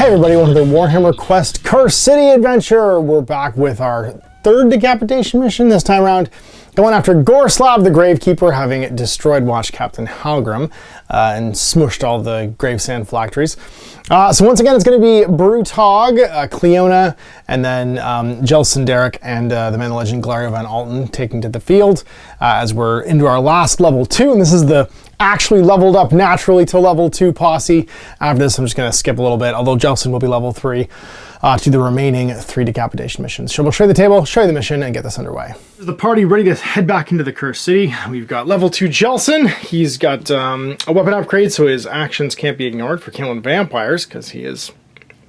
Hey everybody, welcome to the Warhammer Quest Curse City adventure. We're back with our third decapitation mission this time around. Going after Gorslav the Gravekeeper, having destroyed Watch Captain Halgrim and smushed all the gravesand phylacteries. So once again, it's going to be Brutog, Cleona, and then Jelson Derek and the man, the legend, Glario Van Alten taking to the field as we're into our last level 2. And this is the actually leveled up naturally to level 2 posse. After this, I'm just going to skip a little bit, although Jelson will be level 3 to the remaining 3 decapitation missions. So we'll show you the table, show you the mission, and get this underway. The party ready to head back into the Cursed City. We've got level 2 Jelson. He's got a weapon upgrade, so his actions can't be ignored for killing vampires, because he is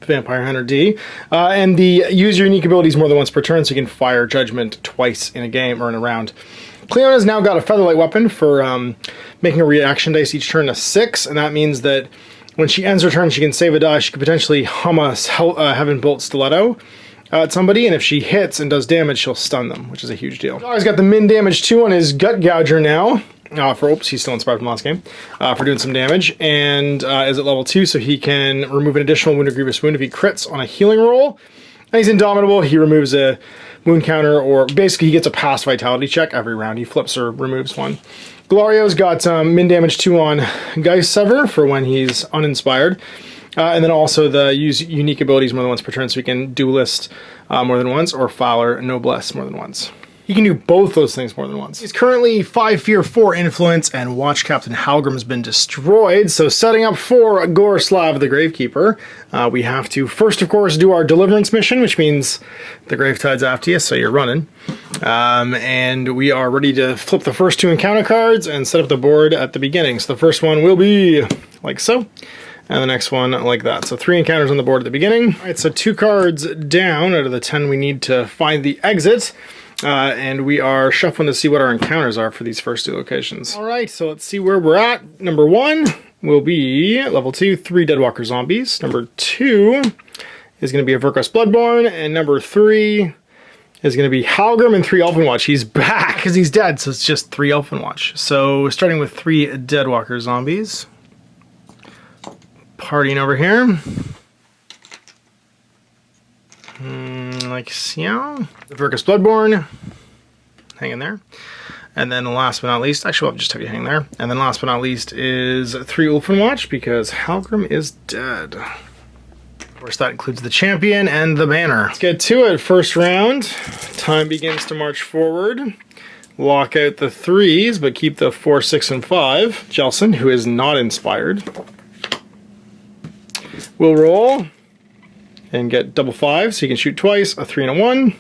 Vampire Hunter D. And the use your unique abilities more than once per turn, so you can fire Judgment twice in a game or in a round. Cleona's now got a Featherlight weapon for making a reaction dice each turn to 6, and that means that when she ends her turn, she can save a die. She could potentially hum a Heaven Bolt Stiletto at somebody, and if she hits and does damage, she'll stun them, which is a huge deal. He's got the min damage 2 on his Gut Gouger now. Oops, he's still inspired from last game, for doing some damage, and is at level 2, so he can remove an additional Wound or Grievous Wound if he crits on a healing roll. And he's indomitable. He removes a wound counter, or basically he gets a past vitality check every round. He flips or removes one. Glario's got min damage 2 on Geist Sever for when he's uninspired. And then also the use unique abilities more than once per turn, so he can Duelist more than once, or Fowler Noblesse more than once. He can do both those things more than once. He's currently 5 Fear, 4 Influence, and Watch Captain Halgrim's been destroyed, so setting up for Gorslav the Gravekeeper, we have to first, of course, do our Deliverance mission, which means the Gravetide's after you, so you're running. And we are ready to flip the first 2 encounter cards and set up the board at the beginning. So the first one will be like so, and the next one like that. So 3 encounters on the board at the beginning. All right, so 2 cards down out of the 10 we need to find the exit. And we are shuffling to see what our encounters are for these first 2 locations. All right, so let's see where we're at. Number 1 will be level 2, 3 Deadwalker Zombies. Number 2 is going to be a Verkos Bloodborne, and number 3 is going to be Halgrim and 3 Ulfenwatch. He's back because he's dead, so it's just 3 Ulfenwatch. So starting with 3 Deadwalker Zombies. Partying over here. Like so. The Verkos Bloodborne. Hang in there. And then last but not least, actually I'll just have you hang there. And then last but not least is 3 Ulfenwatch, because Halgrim is dead. Of course, that includes the champion and the banner. Let's get to it. First round. Time begins to march forward. Lock out the 3s, but keep the 4, 6, and 5. Jelson, who is not inspired, will roll and get double 5, so you can shoot twice, a 3 and a 1.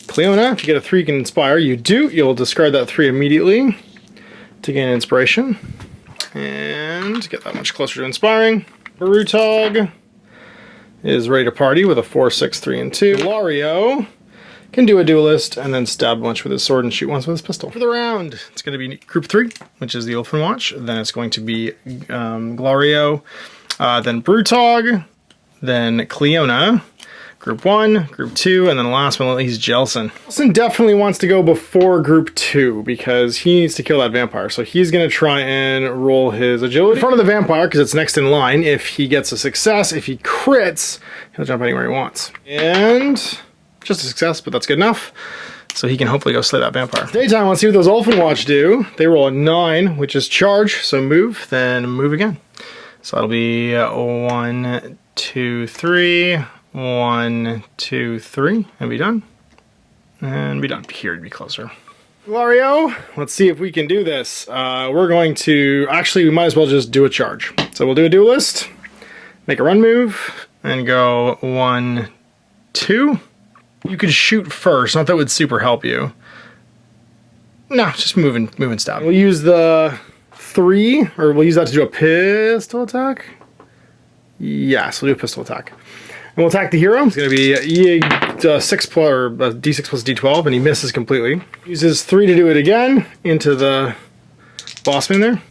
Cleona, if you get a 3, you can inspire. You do. You'll discard that 3 immediately to gain inspiration. And get that much closer to inspiring. Brutog is ready to party with a 4, 6, 3, and 2. Glario can do a duelist and then stab a bunch with his sword and shoot once with his pistol. For the round, it's going to be group 3, which is the Ulfenwatch. Then it's going to be Glario, then Brutog, then Cleona, group 1, group 2, and then last but not least, Jelson. Jelson definitely wants to go before group 2 because he needs to kill that vampire. So he's going to try and roll his agility in front of the vampire because it's next in line. If he gets a success, if he crits, he'll jump anywhere he wants. And just a success, but that's good enough. So he can hopefully go slay that vampire. Daytime, let's see what those Ulfenwatch do. They roll a 9, which is charge, so move, then move again. So that'll be 1, 2, 3, 1, 2, 3, and be done. And be done. Here to be closer. Glario, let's see if we can do this. We're going to, actually, we might as well just do a charge. So we'll do a duelist, make a run move, and go 1, 2. You could shoot first, not that would super help you. No, just move and stab. We'll use the 3, or we'll use that to do a pistol attack. Yes, we'll do a pistol attack. And we'll attack the hero. It's going to be D6 plus D12, and he misses completely. Uses 3 to do it again into the bossman there.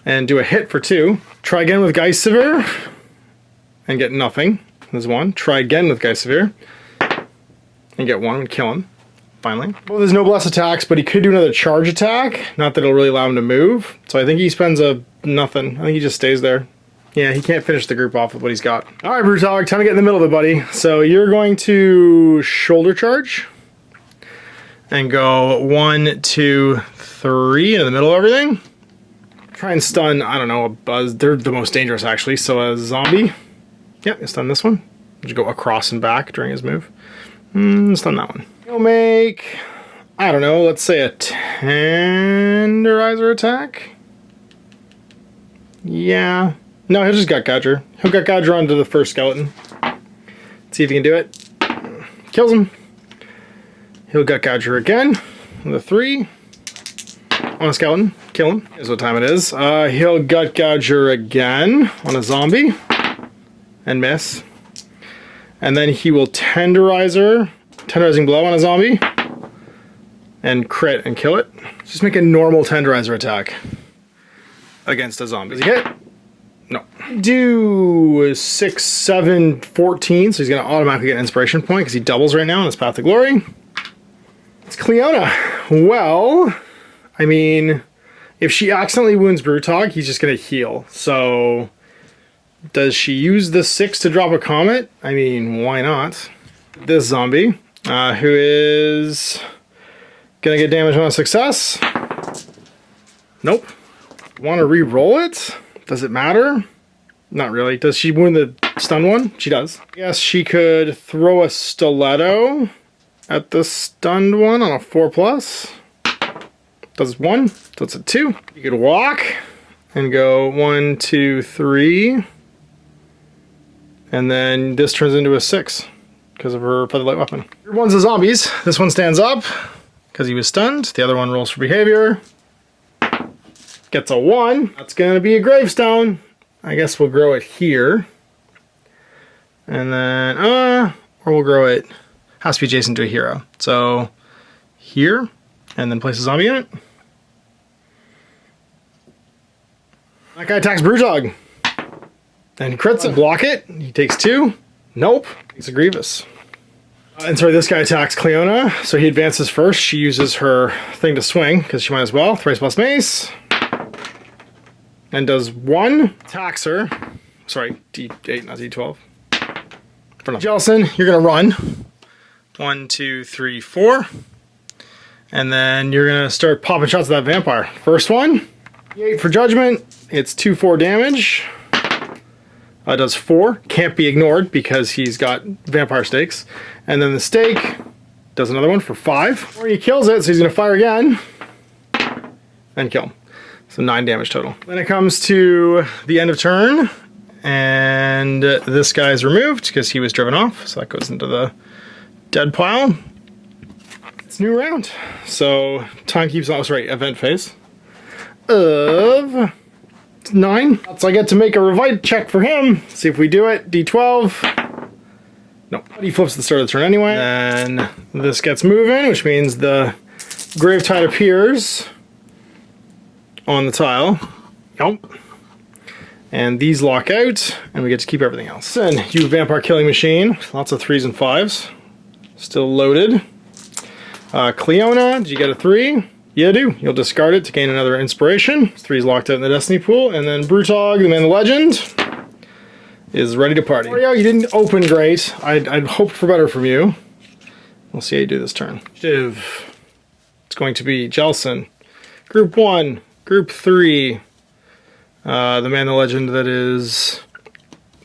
And do a hit for 2. Try again with Geist Sever. And get nothing. There's 1. Try again with Geist Sever. And get 1 and kill him. Finally. Well, there's no bless attacks, but he could do another charge attack. Not that it'll really allow him to move. So I think he spends a nothing. I think he just stays there. Yeah, he can't finish the group off with what he's got. All right, Brutog, time to get in the middle of it, buddy. So you're going to shoulder charge and go 1, 2, 3 into the middle of everything. Try and stun, I don't know, a buzz. They're the most dangerous, actually. So a zombie. Yep, you stun this one. Just go across and back during his move. Stun that one. He'll make, I don't know, let's say a tenderizer attack. Yeah. No, he'll just gut gouger. He'll gut gouger onto the first skeleton. See if he can do it. Kills him. He'll gut gouger again with a 3 on a skeleton. Kill him. Here's what time it is. He'll gut gouger again on a zombie and miss. And then he will tenderizing blow on a zombie and crit and kill it. Just make a normal tenderizer attack against a zombie. Does he hit? No. Do 6, 7, 14, so he's going to automatically get an inspiration point because he doubles right now in his Path to Glory. It's Cleona. Well, I mean, if she accidentally wounds Brutog, he's just going to heal. So, does she use the 6 to drop a comet? I mean, why not? This zombie, who is going to get damage on a success. Nope. Want to re-roll it? Does it matter? Not really. Does she wound the stun one? She does. Yes, she could throw a stiletto at the stunned one on a 4+. Does 1, so it's a 2. You could walk and go 1, 2, 3. And then this turns into a 6 because of her featherlight weapon. Your one's the zombies. This one stands up because he was stunned. The other one rolls for behavior. Gets a 1. That's going to be a gravestone. I guess we'll grow it here. And then, or we'll grow it, has to be adjacent to a hero. So, here, and then place a zombie in it. That guy attacks Brutog. And he crits it. Block it. He takes 2. Nope. He's a Grievous. And sorry, this guy attacks Cleona. So he advances first. She uses her thing to swing, because she might as well. Thrice plus mace. And does 1. Attacks her. Sorry, D8, not D12. For nothing. Jelson, you're going to run. 1, 2, 3, 4. And then you're going to start popping shots at that vampire. First one. 8 for judgment. It's 2, 4 damage. Does 4. Can't be ignored because he's got vampire stakes. And then the stake does another one for 5. Or he kills it, so he's going to fire again. And kill him. So 9 damage total. Then it comes to the end of turn. And this guy's removed because he was driven off. So that goes into the dead pile. It's a new round. So time keeps on. Oh, sorry, event phase. Of 9. So I get to make a revive check for him. See if we do it. D12. Nope. He flips at the start of the turn anyway. Then this gets moving, which means the grave tide appears on the tile. Yep. And these lock out, and we get to keep everything else. Then you vampire killing machine. Lots of 3s and 5s. Still loaded. Cleona, did you get a 3? Yeah, I do. You'll discard it to gain another inspiration. 3's locked out in the destiny pool. And then Brutog, the man of legend, is ready to party. Mario, you didn't open great. I'd hoped for better from you. We'll see how you do this turn. It's going to be Jelson. Group 1. Group 3, the man, the legend that is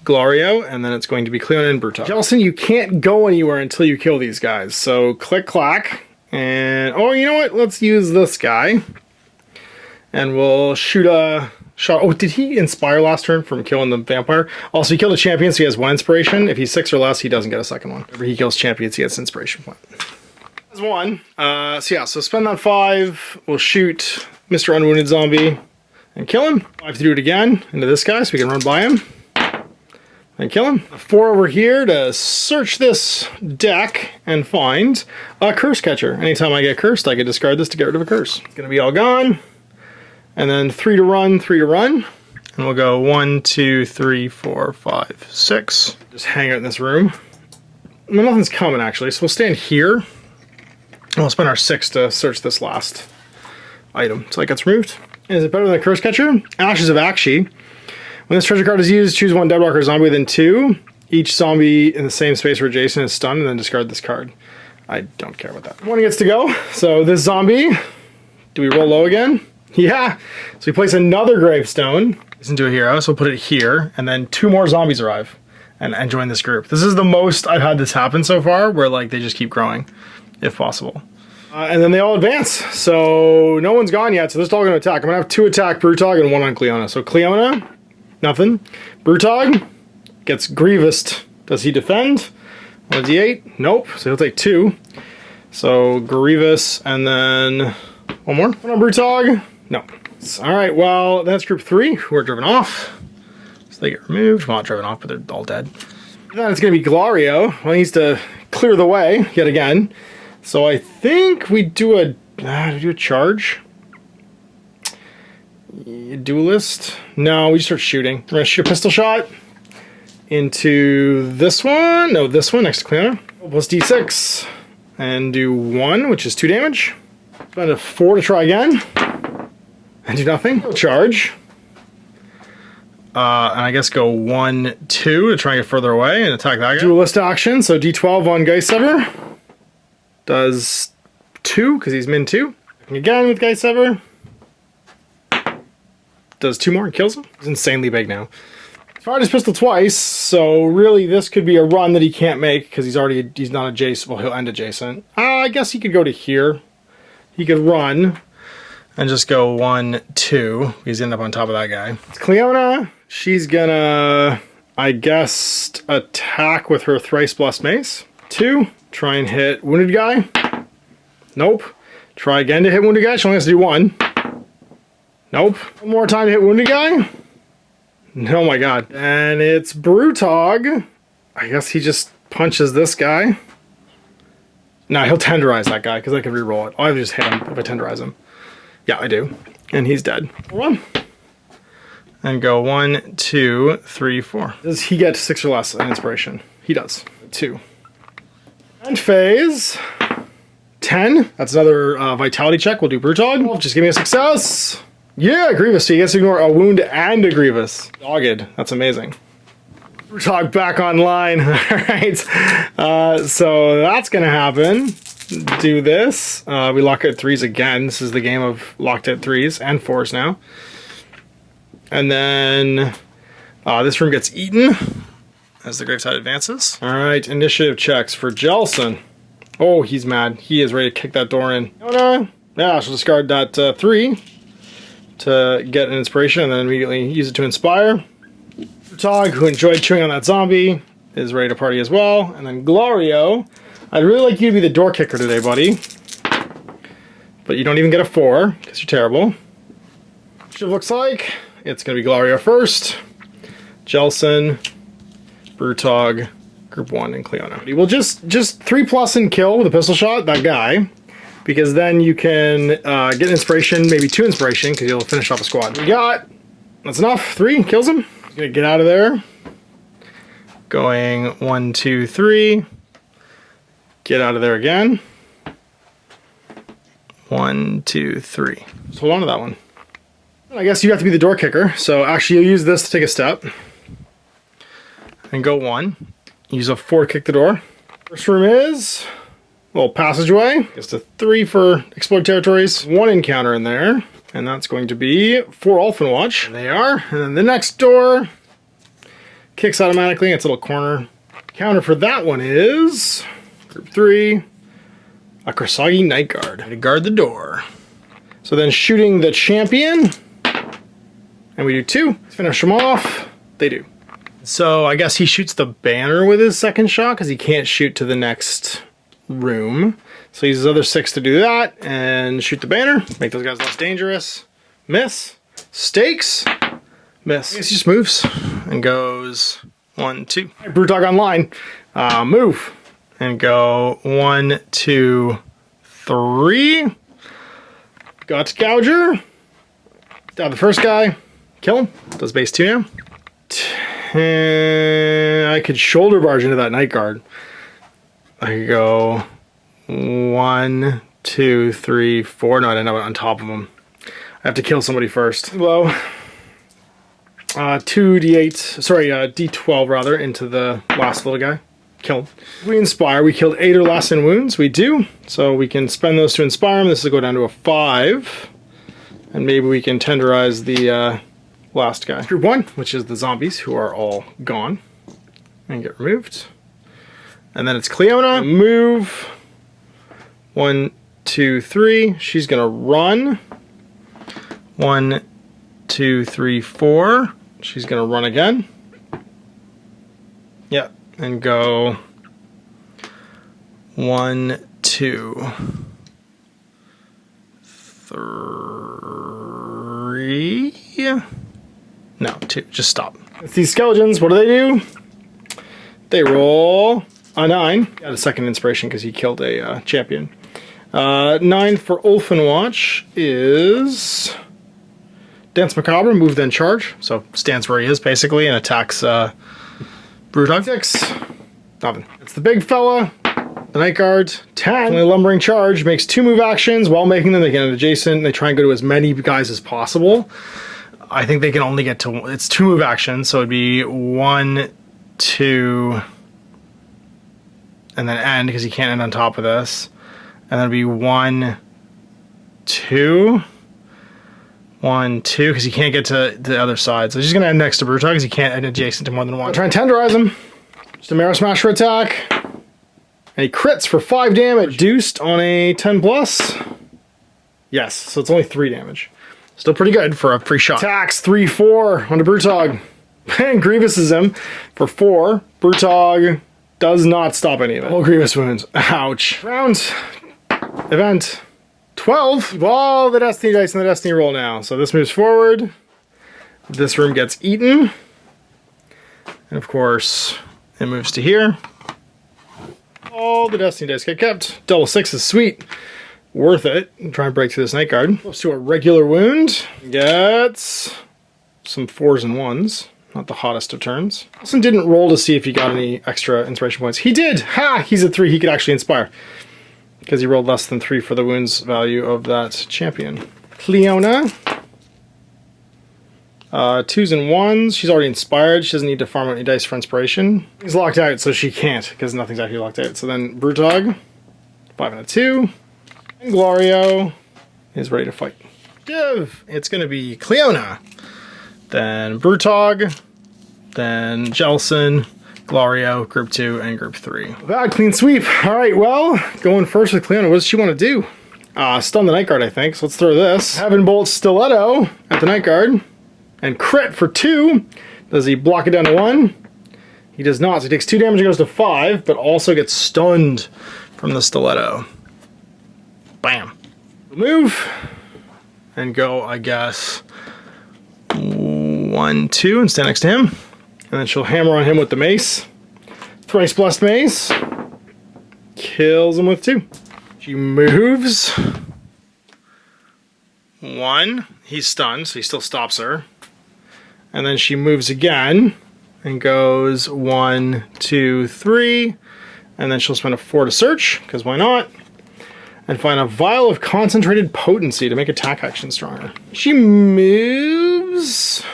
Glorio, and then it's going to be Cleona and Brutog. Jelson, you can't go anywhere until you kill these guys. So click clack, and oh, you know what? Let's use this guy, and we'll shoot a shot. Oh, did he inspire last turn from killing the vampire? Also, he killed a champion, so he has 1 inspiration. If he's 6 or less, he doesn't get a second one. Whenever he kills champions, he gets an inspiration point. That's 1. So spend that 5. We'll shoot Mr. Unwounded Zombie and kill him. I have to do it again into this guy so we can run by him and kill him. 4 over here to search this deck and find a curse catcher. Anytime I get cursed, I can discard this to get rid of a curse. It's going to be all gone. And then 3 to run, 3 to run. And we'll go 1, 2, 3, 4, 5, 6. Just hang out in this room. Well, nothing's coming actually, so we'll stand here. And we'll spend our 6 to search this last item. So that gets removed. Is it better than the Curse Catcher? Ashes of Akshi. When this treasure card is used, choose one dead blocker zombie within 2. Each zombie in the same space where Jason is stunned, and then discard this card. I don't care about that. One gets to go. So this zombie, do we roll low again? Yeah. So we place another gravestone into a hero, so we'll put it here, and then 2 more zombies arrive and join this group. This is the most I've had this happen so far, where like they just keep growing, if possible. And then they all advance. So no one's gone yet, so they're all going to attack. I'm going to have 2 attack Brutog and 1 on Cleona. So Cleona, nothing. Brutog gets Grievous. Does he defend? 1d8? Nope. So he'll take 2. So Grievous, and then 1 more. 1 on Brutog? No. Alright, well, that's group 3 who are driven off. So they get removed. Well, not driven off, but they're all dead. And then it's going to be Glario. Well, he needs to clear the way yet again. So I think we do a charge. Duelist? No, we just start shooting. We're going to shoot a pistol shot into this one. No, this one next to Cleaner. Plus d6. And do 1, which is 2 damage. Spend a 4 to try again. And do nothing. Charge. And I guess go 1, 2 to try and get further away and attack that guy. Duelist action. So d12 on Geist Sever. Does 2, because he's min 2. Again with Geist Sever. Does 2 more and kills him. He's insanely big now. Fired his pistol twice, so really this could be a run that he can't make because he's not adjacent. Well, he'll end adjacent. I guess he could go to here. He could run and just go 1, 2. He's end up on top of that guy. It's Cleona. She's gonna, I guess, attack with her thrice blessed mace. 2. Try and hit wounded guy. Nope. Try again to hit wounded guy. She only has to do 1. Nope. One more time to hit wounded guy. Oh my god. And it's Brutog. I guess he just punches this guy. No, he'll tenderize that guy because I can reroll it. I'll have to just hit him if I tenderize him. Yeah, I do. And he's dead. 1. And go 1, 2, 3, 4. Does he get 6 or less an inspiration? He does. 2. End phase. 10. That's another vitality check. We'll do Brutog. Just give me a success. Yeah, Grievous. So he gets to ignore a wound and a Grievous. Dogged. That's amazing. Brutog back online. Alright. So that's going to happen. Do this. We lock at 3s again. This is the game of locked at 3s and 4s now. And then this room gets eaten as the graveside advances. Alright, initiative checks for Jelson. Oh, he's mad. He is ready to kick that door in. Oh no. Yeah, she'll discard that 3 to get an inspiration and then immediately use it to inspire. Brutog, who enjoyed chewing on that zombie, is ready to party as well. And then Glario, I'd really like you to be the door kicker today, buddy. But you don't even get a 4, because you're terrible. Which it looks like it's going to be Glario first, Jelson, Brutog, Group 1, and Cleona. We'll just 3+ and kill with a pistol shot, that guy. Because then you can get inspiration, maybe 2 inspiration, because you'll finish off a squad. We got, that's enough, 3, kills him. He's gonna get out of there. Going 1, 2, 3. Get out of there again. 1, 2, 3. Just hold on to that one. I guess you have to be the door kicker, so actually you'll use this to take a step. And go 1. Use a 4 to kick the door. First room is little passageway. Gets to 3 for explored territories. 1 encounter in there. And that's going to be 4 Ulfenwatch. And they are. And then the next door kicks automatically. It's a little corner. Counter for that one is Group 3. A Krasagi Night Guard. To guard the door. So then shooting the champion. And we do 2. Let's finish them off. They do. So I guess he shoots the banner with his second shot because he can't shoot to the next room. So he uses other 6 to do that and shoot the banner, make those guys less dangerous. Miss. Stakes. Miss. I guess he just moves and goes 1, 2. Brutog online. Move and go 1, 2, 3. Guts Gouger. Stab the first guy. Kill him. Does base 2 now. I could shoulder barge into that Night Guard. I could go 1, 2, 3, 4. No, I didn't have it on top of him. I have to kill somebody first. Low. 2d8, sorry, d12 rather, into the last little guy. Kill him. We inspire. We killed 8 or less in wounds. We do. So we can spend those to inspire him. This will go down to a 5. And maybe we can tenderize the last guy. Group 1, which is the zombies, who are all gone. And get removed. And then it's Cleona. Move. 1, 2, 3. She's going to run. 1, 2, 3, 4. She's going to run again. Yeah. And go 1, 2, 3. No, 2. Just stop. It's these skeletons. What do? They roll a 9. Got a second inspiration because he killed a champion. 9 for Ulfenwatch is Dance Macabre, move then charge. So stands where he is basically and attacks Brewdog. 6. Nothing. It's the big fella. The Night Guard. 10. Only Lumbering Charge makes 2 move actions while making them. They get adjacent. They try and go to as many guys as possible. I think they can only get to, it's 2 move actions, so it'd be 1, 2, and then end, because he can't end on top of this. And then it'd be 1, 2, 1, 2, because he can't get to the other side. So he's just going to end next to Brewdog, because he can't end adjacent to more than one. Try and tenderize him. Just a Marrow Smasher attack. And he crits for 5 damage. Reduced on a 10 plus. Yes, so it's only 3 damage. Still pretty good for a free shot. Attacks 3, 4 onto Brewdog. And Grievous's him for 4. Brewdog does not stop any of it. Oh, Grievous wounds. Ouch. Round. Event. 12. Well, the Destiny dice and the Destiny roll now. So this moves forward. This room gets eaten. And of course, it moves to here. All the Destiny dice get kept. Double 6 is sweet. Worth it. Try and break through this Night Guard. Goes to a regular wound. Gets some 4s and 1s. Not the hottest of turns. Wilson didn't roll to see if he got any extra inspiration points. He did! Ha! He's at 3. He could actually inspire. Because he rolled less than 3 for the wounds value of that champion. Cleona. 2s and 1s. She's already inspired. She doesn't need to farm any dice for inspiration. He's locked out, so she can't, because nothing's actually locked out. So then Brewdog. 5 and a 2. And Glorio is ready to fight. Give! It's going to be Cleona. Then Brewdog. Then Jelson. Glorio, Group 2, and Group 3. Bad clean sweep. Alright, well, going first with Cleona. What does she want to do? Stun the Night Guard, I think. So let's throw this. Heaven Bolt Stiletto at the Night Guard. And crit for 2. Does he block it down to 1? He does not. So he takes 2 damage and goes to 5, but also gets stunned from the Stiletto. Bam. Move. And go, I guess, 1, 2, and stand next to him. And then she'll hammer on him with the mace. Thrice Blessed Mace. Kills him with 2. She moves. 1. He's stunned, so he still stops her. And then she moves again. And goes 1, 2, 3. And then she'll spend a 4 to search, because why not? And find a vial of concentrated potency to make attack action stronger. She moves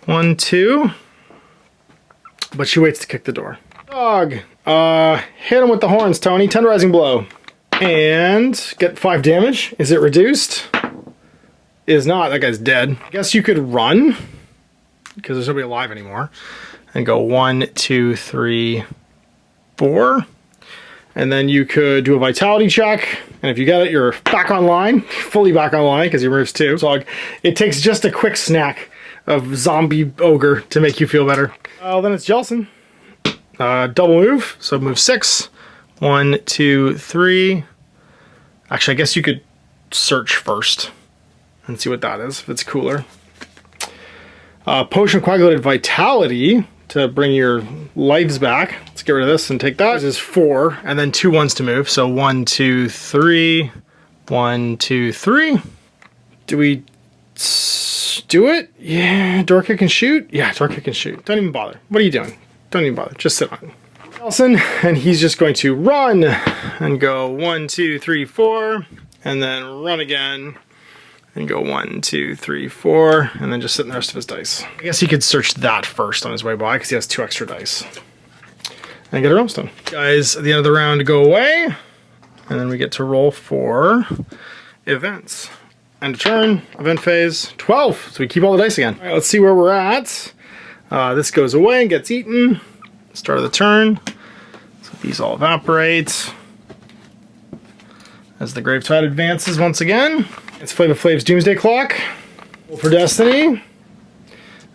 1, 2. But she waits to kick the door. Dog. Hit him with the horns, Tony. Tenderizing blow. And get 5 damage. Is it reduced? Is not. That guy's dead. I guess you could run, because there's nobody alive anymore. And go 1, 2, 3, 4. And then you could do a vitality check. And if you get it, you're back online. Fully back online, because he moves 2. So it takes just a quick snack of zombie ogre to make you feel better. Then it's Jelson. Double move. So move 6. 1, 2, 3. Actually, I guess you could search first and see what that is, if it's cooler. Potion of Coagulated Vitality to bring your lives back. Let's get rid of this and take that. This is 4, and then 2 1s to move. So 1, 2, 3. 1, 2, 3. Do we do it? Yeah, door kick and shoot? Yeah, door kick and shoot. Don't even bother. What are you doing? Don't even bother. Just sit on it. Nelson, and he's just going to run and go 1, 2, 3, 4, and then run again And go 1, 2, 3, 4, and then just sit in the rest of his dice. I guess he could search that first on his way by because he has 2 extra dice. And get a realmstone. Guys, at the end of the round, go away, and then we get to roll for events. End of turn, event phase, 12. So we keep all the dice again. All right, let's see where we're at. This goes away and gets eaten. Start of the turn. So these all evaporate. As the Gravetide advances once again. It's Flava Flav's Doomsday Clock. Roll for Destiny.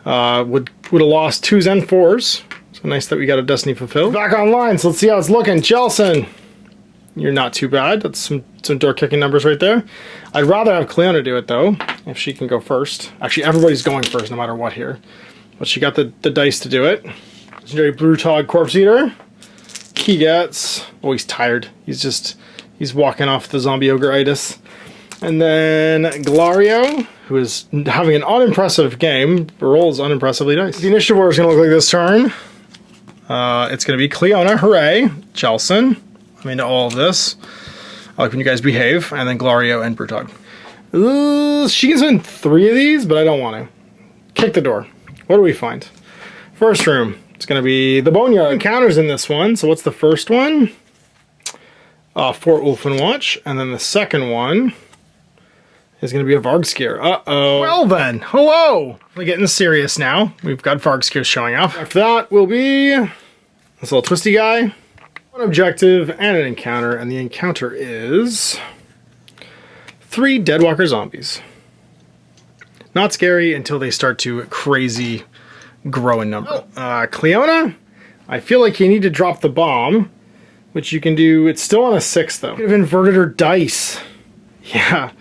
Would have lost 2s and 4s. So nice that we got a Destiny fulfilled. Back online, so let's see how it's looking. Jelson, you're not too bad. That's some door kicking numbers right there. I'd rather have Cleona do it though, if she can go first. Actually, everybody's going first no matter what here. But she got the dice to do it. Legendary Brutog Corpse Eater. He gets... Oh, he's tired. He's walking off the zombie ogre-itis. And then Glario, who is having an unimpressive game, rolls unimpressively dice. The initiative order is going to look like this turn. It's going to be Cleona, hooray, Jelson, I'm into all of this. I like when you guys behave, and then Glario and Brutog. She can win 3 of these, but I don't want to. Kick the door. What do we find? First room, it's going to be the Boneyard. Encounters in this one, so what's the first one? 4 Ulfenwatch, and then the second one is going to be a Vargskir. Uh-oh. Well then, hello! We're getting serious now. We've got Vargskir showing up. After that will be this little twisty guy. One objective and an encounter, and the encounter is 3 Deadwalker zombies. Not scary until they start to crazy grow in number. Cleona, I feel like you need to drop the bomb, which you can do. It's still on a 6 though. Could have inverted her dice. Yeah.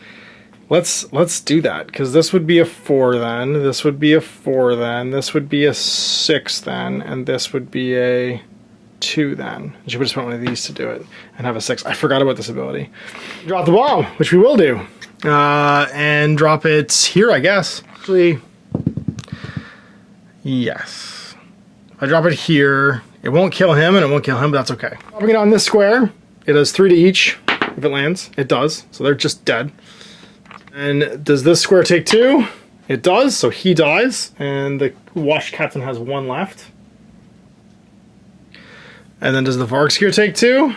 Let's do that, because this would be a 4 then, this would be a 4 then, this would be a 6 then, and this would be a 2 then. She would just want one of these to do it, and have a 6. I forgot about this ability. Drop the bomb, which we will do. And drop it here, I guess. Actually, yes. If I drop it here, it won't kill him, and it won't kill him, but that's okay. Dropping it on this square, it does 3 to each. If it lands, it does, so they're just dead. And does this square take 2? It does, so he dies, and the Watch Captain has 1 left. And then does the Vargskir take 2?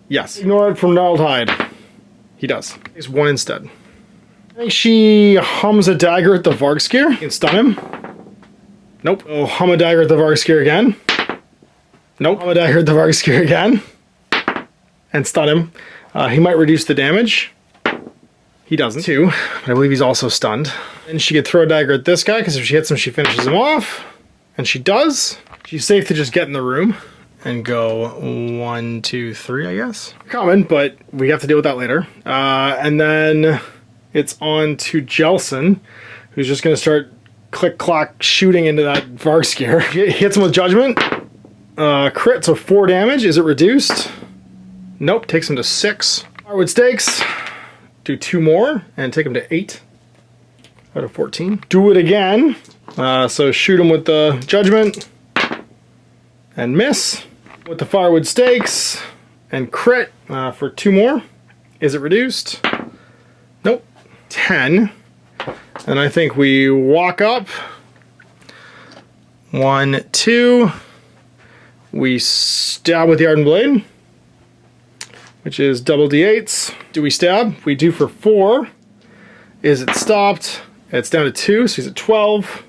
Yes. Ignore it from Gnarled Hide. He does. He's 1 instead. I think she hums a dagger at the Vargskir. You can stun him. Nope. Oh, hum a dagger at the Vargskir again. Nope. Hum a dagger at the Vargskir again. And stun him. He might reduce the damage. He doesn't. 2, but I believe he's also stunned. And she could throw a dagger at this guy, because if she hits him, she finishes him off. And she does. She's safe to just get in the room and go 1, 2, 3, I guess. Coming, but we have to deal with that later. And then it's on to Jelson, who's just going to start click-clock shooting into that Vargskir. He hits him with Judgment. Crit, so 4 damage. Is it reduced? Nope, takes him to 6. Firewood Stakes. Do 2 more and take him to 8 out of 14. Do it again. So shoot him with the Judgment and miss with the Firewood Stakes and crit for 2 more. Is it reduced? Nope. 10. And I think we walk up. 1, 2. We stab with the Ardent Blade, which is double d8s. Do we stab? We do for 4. Is it stopped? It's down to 2, so he's at 12.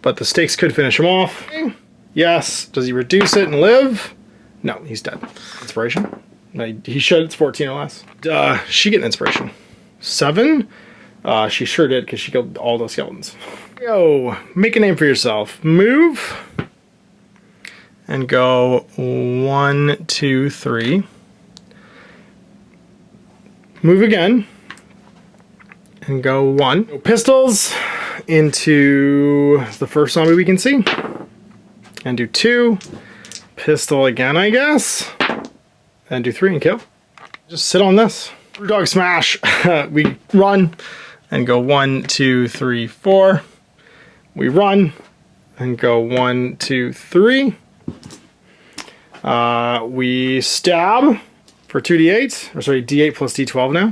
But the stakes could finish him off. Yes. Does he reduce it and live? No, he's dead. Inspiration? No, he should. It's 14 or less. She get an inspiration. 7? She sure did, because she killed all those skeletons. Yo, make a name for yourself. Move. And go 1, 2, 3. Move again. And go 1. Go pistols into the first zombie we can see. And do 2. Pistol again, I guess. And do 3 and kill. Just sit on this. Dog smash. We run and go 1, 2, 3, 4. We run and go 1, 2, 3. We stab for 2d8, or sorry, d8 plus d12 now.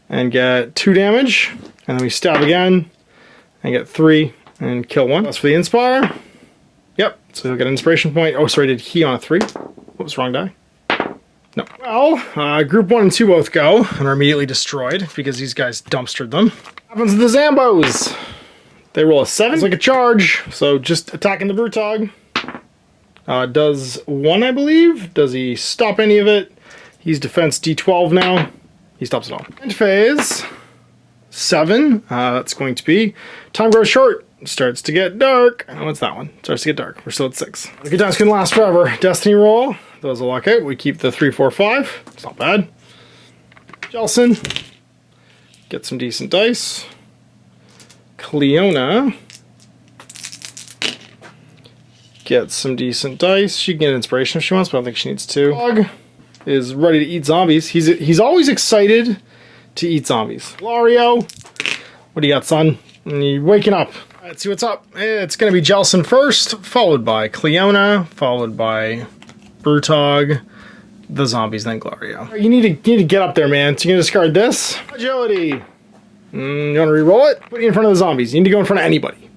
and get 2 damage. And then we stab again and get 3 and kill 1. That's for the Inspire. Yep, so he'll get an inspiration point. Oh, sorry, did he on a 3? Whoops, wrong die. No. Well, group 1 and 2 both go and are immediately destroyed because these guys dumpstered them. What happens to the Zambos? They roll a 7. It's like a charge, so just attacking the Brutog. Does 1, I believe. Does he stop any of it? He's defense D12 now. He stops it all. End phase. 7. That's going to be time grows short. Starts to get dark. Oh, what's that one? Starts to get dark. We're still at 6. The good times can last forever. Destiny roll. Those will lock out. We keep the 3, 4, 5. It's not bad. Jelson. Get some decent dice. Cleona. Get some decent dice. She can get inspiration if she wants, but I don't think she needs to. Dog is ready to eat zombies. He's always excited to eat zombies. Glario. What do you got, son? You're waking up. Let's see what's up. It's going to be Jelson first, followed by Cleona, followed by Brutog, the zombies, then Glario. You need to get up there, man. So you're going to discard this. Agility. You want to re-roll it? Put you in front of the zombies. You need to go in front of anybody.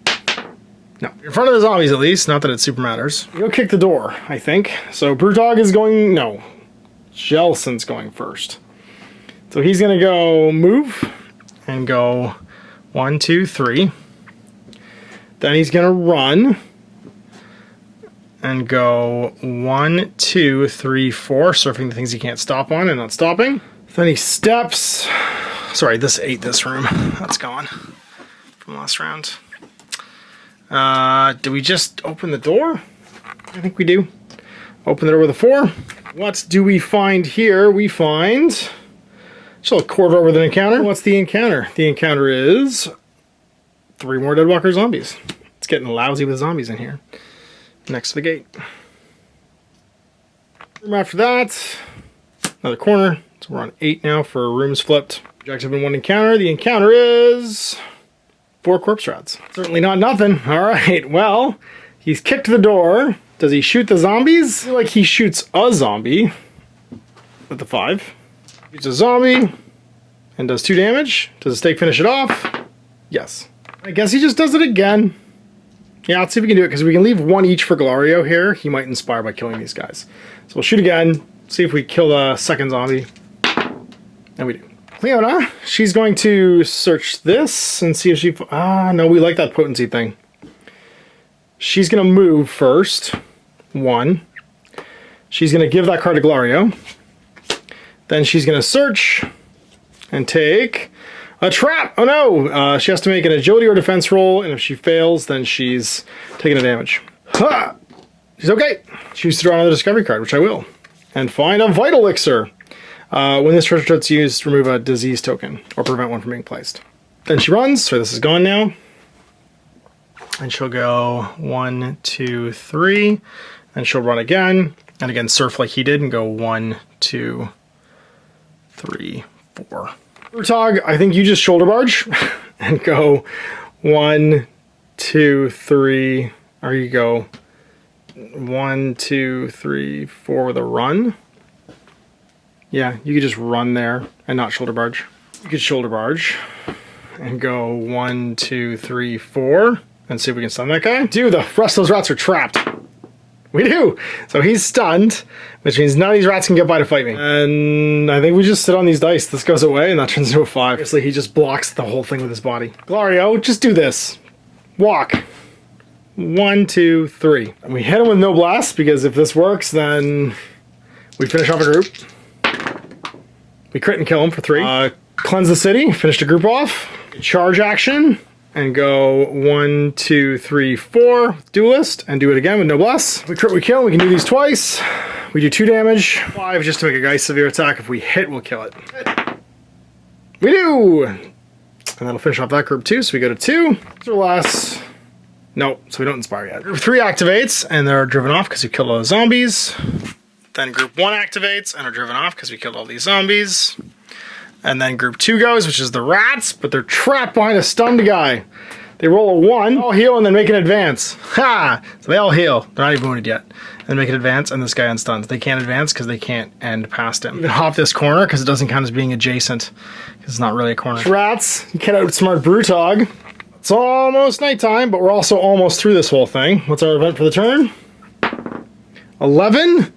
No. In front of the zombies, at least. Not that it super matters. You'll kick the door, I think. So Brutog is going... No. Jelson's going first. So he's going to go move and go 1, 2, 3. Then he's going to run and go 1, 2, 3, 4, surfing the things he can't stop on and not stopping. Then he steps. Sorry, this ate this room. That's gone from last round. Do we just open the door? I think we do. Open the door with a 4. What do we find here? We find... Still a quarter over the encounter. What's the encounter? The encounter is 3 more Deadwalker zombies. It's getting lousy with zombies in here. Next to the gate. Room after that. Another corner. So we're on 8 now for rooms flipped. Objective in 1 encounter. The encounter is 4 corpse rats. Certainly not nothing. Alright, well, he's kicked the door. Does he shoot the zombies? I feel like he shoots a zombie with the 5. Shoots a zombie and does 2 damage. Does the stake finish it off? Yes. I guess he just does it again. Yeah, let's see if we can do it, because we can leave 1 each for Glario here. He might inspire by killing these guys. So we'll shoot again, see if we kill the second zombie. And we do. Cleona, she's going to search this and see if she... no, we like that potency thing. She's going to move first. 1. She's going to give that card to Glario. Then she's going to search and take a trap. Oh no! She has to make an agility or defense roll, and if she fails, then she's taking a damage. Ha! She's okay. Choose to draw another discovery card, which I will. And find a vital elixir. When this treasure tote's used, remove a disease token, or prevent one from being placed. Then she runs, so this is gone now. And she'll go 1, 2, 3. And she'll run again. And again, surf like he did and go 1, 2, 3, 4. Brutog, I think you just shoulder barge and go 1, 2, 3. Or you go 1, 2, 3, 4 with a run. Yeah, you could just run there and not shoulder barge. You could shoulder barge and go 1, 2, 3, 4 and see if we can stun that guy. Dude, the rest of those rats are trapped. We do! So he's stunned, which means none of these rats can get by to fight me. And I think we just sit on these dice. This goes away and that turns into a 5. Obviously, he just blocks the whole thing with his body. Glario, just do this. Walk. 1, 2, 3. And we hit him with no blast, because if this works, then we finish off a group. We crit and kill him for 3. Cleanse the city, finish the group off. Charge action. And go 1, 2, 3, 4, duelist, and do it again with no bless. We crit, we kill, we can do these twice. We do 2 damage, 5 just to make a Geist Severe attack. If we hit, we'll kill it. We do! And that'll finish off that group too, so we go to 2. Or less. Nope, so we don't inspire yet. Group 3 activates, and they're driven off because we killed all the zombies. Then group 1 activates, and are driven off because we killed all these zombies. And then group 2 goes, which is the rats, but they're trapped behind a stunned guy. They roll a 1, all heal, and then make an advance. Ha! So they all heal. They're not even wounded yet. And make an advance, and this guy unstuns. They can't advance because they can't end past him. You can hop this corner because it doesn't count as being adjacent. Because it's not really a corner. Rats, you can't outsmart Brutog. It's almost nighttime, but we're also almost through this whole thing. What's our event for the turn? 11.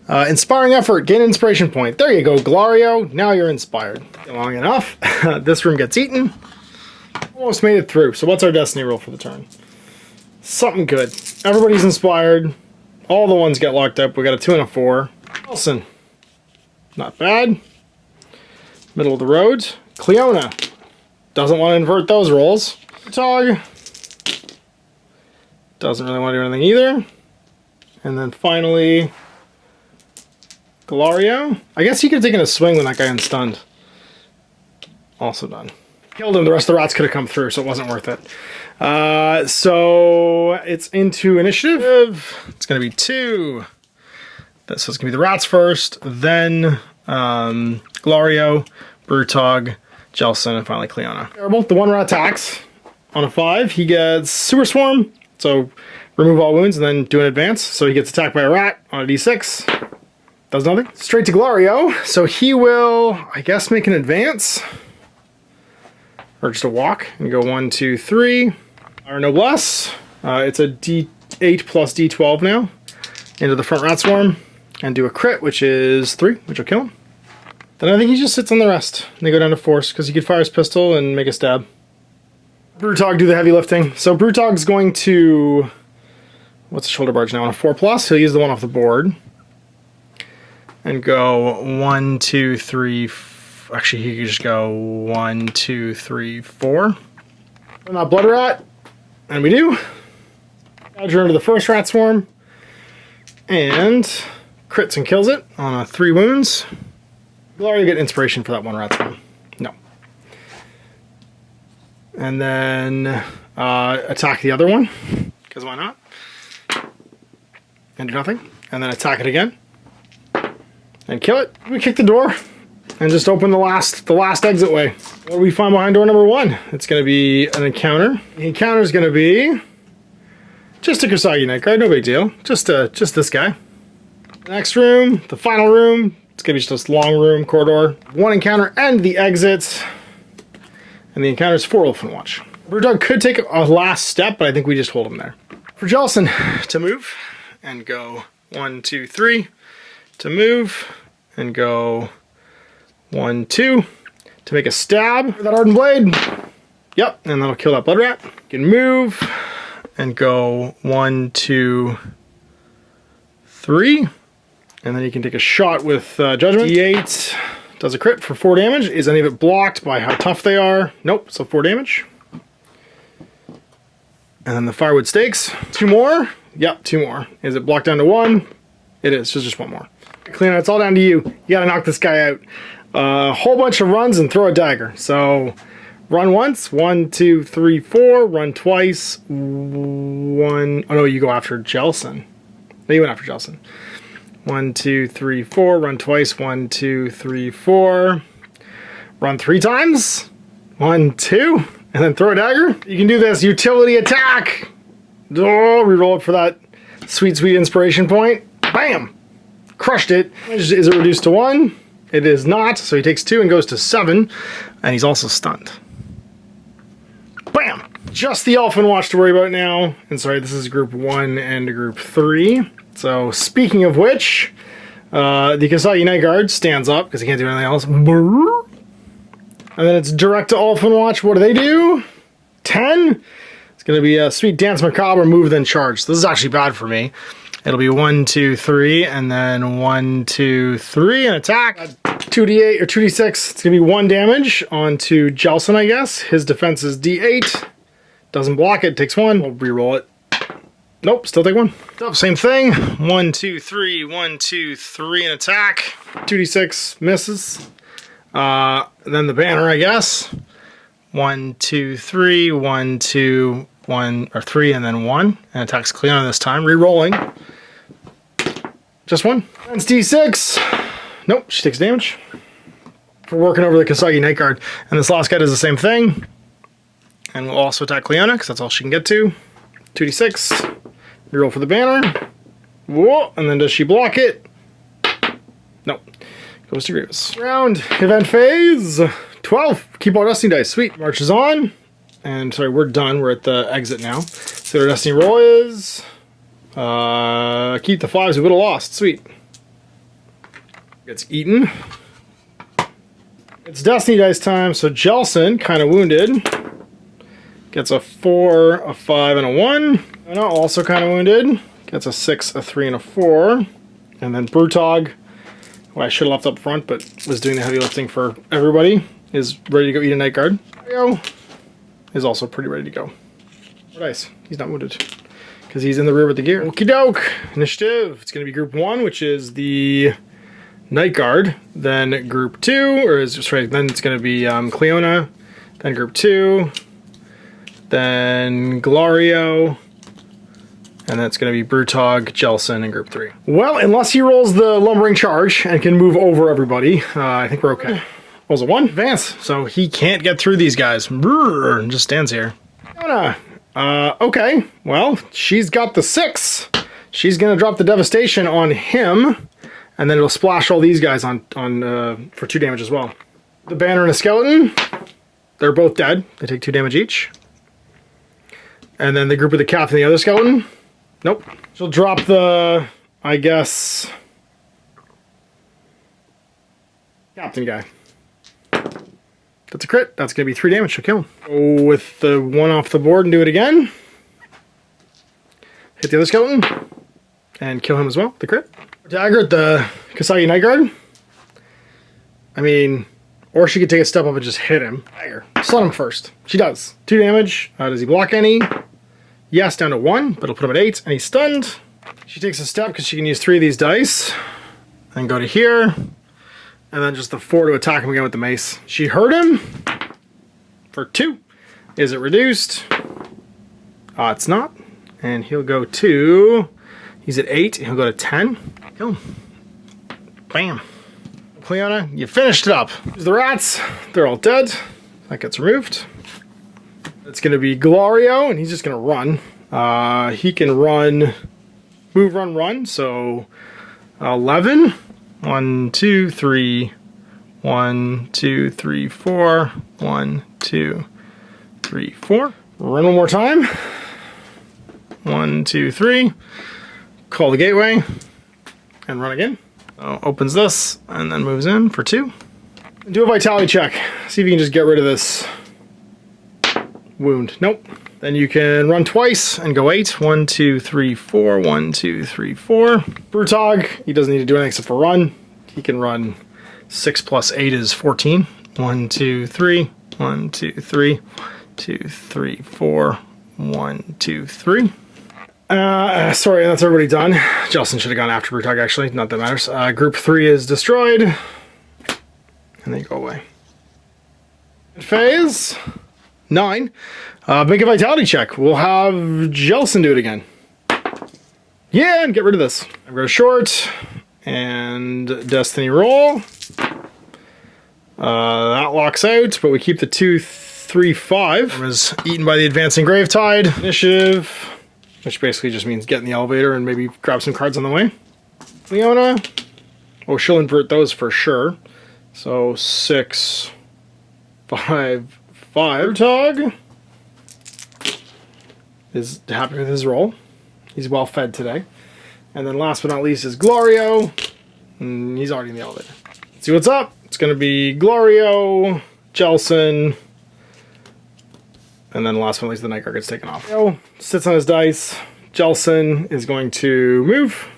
Inspiring effort, gain an inspiration point. There you go, Glario. Now you're inspired. Long enough. This room gets eaten. Almost made it through. So what's our destiny roll for the turn? Something good. Everybody's inspired. All the ones get locked up. We got a 2 and a 4. Wilson. Not bad. Middle of the road. Cleona. Doesn't want to invert those rolls. Tog. Doesn't really want to do anything either. And then finally, Glario. I guess he could have taken a swing when that guy unstunned. Also done. Killed him. The rest of the rats could have come through, so it wasn't worth it. So it's into initiative. It's going to be 2. So it's going to be the rats first, then Glario, Brutog, Jelson, and finally Cleona. Terrible. The one rat attacks. On a 5, he gets Super Swarm, so remove all wounds and then do an advance. So he gets attacked by a rat on a d6. Does nothing. Straight to Glario. So he will, I guess, make an advance. Or just a walk and go 1, 2, 3. Our Noblesse. It's a d8 plus d12 now. Into the front rat swarm. And do a crit, which is 3, which will kill him. Then I think he just sits on the rest. And they go down to force, because he could fire his pistol and make a stab. Brutog do the heavy lifting. So Brutog's going to... What's the shoulder barge now? On a 4+. He'll use the one off the board. And go 1, 2, 3... Actually, he could just go 1, 2, 3, 4. And that blood rat. And we do. Badger into the first rat swarm. And crits and kills it on a 3 wounds. Glario get inspiration for that one rat swarm. No. And then attack the other one. Because why not? And do nothing. And then attack it again. And kill it. We kick the door. And just open the last exit way. What do we find behind door number 1? It's going to be an encounter. The encounter is going to be just a Kasagi Night Guard, no big deal. Just this guy. The next room, the final room. It's going to be just this long room, corridor. 1 encounter and the exit. And the encounter is 4 Ulfenwatch. Brutog could take a last step, but I think we just hold him there. For Jelson to move and go 1, 2, 3. To move and go 1, 2, to make a stab for that Ardent Blade. Yep, and that'll kill that blood rat. You can move and go 1, 2, 3. And then you can take a shot with Judgment. D8 does a crit for 4 damage. Is any of it blocked by how tough they are? Nope, so 4 damage. And then the Firewood Stakes. 2 more. Yep, 2 more. Is it blocked down to 1? It is, so just 1 more. Clean, it's all down to you. You gotta knock this guy out. A whole bunch of runs and throw a dagger. So run once, 1, 2, 3, 4. Run twice, 1. Oh no, you go after Jelson. No, you went after Jelson. 1, 2, 3, 4. Run twice, 1, 2, 3, 4. Run 3 times, 1, 2, and then throw a dagger. You can do this utility attack. Oh, reroll it for that sweet, sweet inspiration point. Bam! Crushed it. Is it reduced to 1? It is not, so he takes 2 and goes to 7, and he's also stunned. Bam! Just the Ulfenwatch to worry about now. And sorry, this is group 1 and group 3. So speaking of which, the Kasagi Night Guard stands up because he can't do anything else. And then it's direct to Ulfenwatch. What do? 10. It's going to be a sweet Dance Macabre, move then charge. So this is actually bad for me. It'll be 1, 2, 3, and then 1, 2, 3, and attack. 2d8 or 2d6. It's gonna be 1 damage onto Jelson, I guess. His defense is d8. Doesn't block it. Takes 1. We'll re-roll it. Nope. Still take 1. So, same thing. 1, 2, 3. 1, 2, 3, and attack. 2d6 misses. Then the banner, I guess. 1, 2, 3. 1, 2, 1 or 3, and then 1, and attacks Cleona this time. Re-rolling. Just 1. That's d6. Nope, she takes damage for working over the Kasagi Night Guard. And this last guy does the same thing. And we'll also attack Cleona, because that's all she can get to. 2d6. Reroll for the banner. Whoa, and then does she block it? Nope. Goes to Grievous. Round, event phase. 12. Keep all Destiny dice. Sweet. Marches on. And sorry, we're done. We're at the exit now. So our Destiny roll is... keep the 5s. We would have lost. Sweet. Gets eaten. It's Destiny dice time. So Jelson, kind of wounded. Gets a 4, a 5, and a 1. Anna, also kind of wounded. Gets a 6, a 3, and a 4. And then Brutog, who I should have left up front, but was doing the heavy lifting for everybody, is ready to go eat a night guard. Mario is also pretty ready to go. More dice. He's not wounded, because he's in the rear with the gear. Okie doke. Initiative. It's going to be group 1, which is the night guard. Then group 2, or is just right. Then it's going to be Cleona. Then group 2. Then Glario. And that's going to be Brutog, Jelson, in group 3. Well, unless he rolls the lumbering charge and can move over everybody, I think we're okay. Rolls a 1, advance. So he can't get through these guys. Brrr, and just stands here. Okay, well, she's got the 6. She's going to drop the devastation on him, and then it'll splash all these guys on for 2 damage as well. The banner and a skeleton, they're both dead. They take 2 damage each. And then the group of the captain and the other skeleton, nope. She'll drop the, I guess, captain guy. That's a crit. That's going to be 3 damage. She'll kill him. Go with the 1 off the board and do it again. Hit the other skeleton. And kill him as well. The crit. Dagger at the Kasagi Night Guard. I mean, or she could take a step up and just hit him. Dagger. Stun him first. She does. 2 damage. Does he block any? Yes, down to 1, but it'll put him at 8, and he's stunned. She takes a step because she can use 3 of these dice. And go to here. And then just the 4 to attack him again with the mace. She hurt him for 2. Is it reduced? It's not. And he'll go to... He's at 8. He'll go to 10. Kill him. Bam. Cleona, you finished it up. Here's the rats. They're all dead. That gets removed. It's going to be Glario, and he's just going to run. He can run... Move, run, run. So 11... 1, 2, 3, 1, 2, 3, 4, 1, 2, 3, 4. Run one more time. 1, 2, 3. Call the gateway and run again. So opens this and then moves in for 2. Do a vitality check. See if you can just get rid of this wound. Nope. Then you can run twice and go 8. 1, 2, 3, 4. 1, 2, 3, 4. Brutog, he doesn't need to do anything except for run. He can run 6 plus 8 is 14. 1, 2, 3. 1, 2, 3. 2, 3, 4. 1, 2, 3. Sorry, that's already done. Jelson should have gone after Brutog, actually. Not that matters. Group 3 is destroyed. And they go away. Phase 9. Make a vitality check. We'll have Jelson do it again. Yeah, and get rid of this. I go short. And Destiny roll. That locks out, but we keep the 2, 3, 5. Was eaten by the advancing Gravetide. Initiative, which basically just means get in the elevator and maybe grab some cards on the way. Leona. Oh, she'll invert those for sure. So 6, 5, 5. Tog is happy with his roll. He's well fed today. And then last but not least is Glario. And he's already in the elevator. Let's see what's up. It's going to be Glario, Jelson, and then last but not least the Night Guard gets taken off. Glario sits on his dice. Jelson is going to move.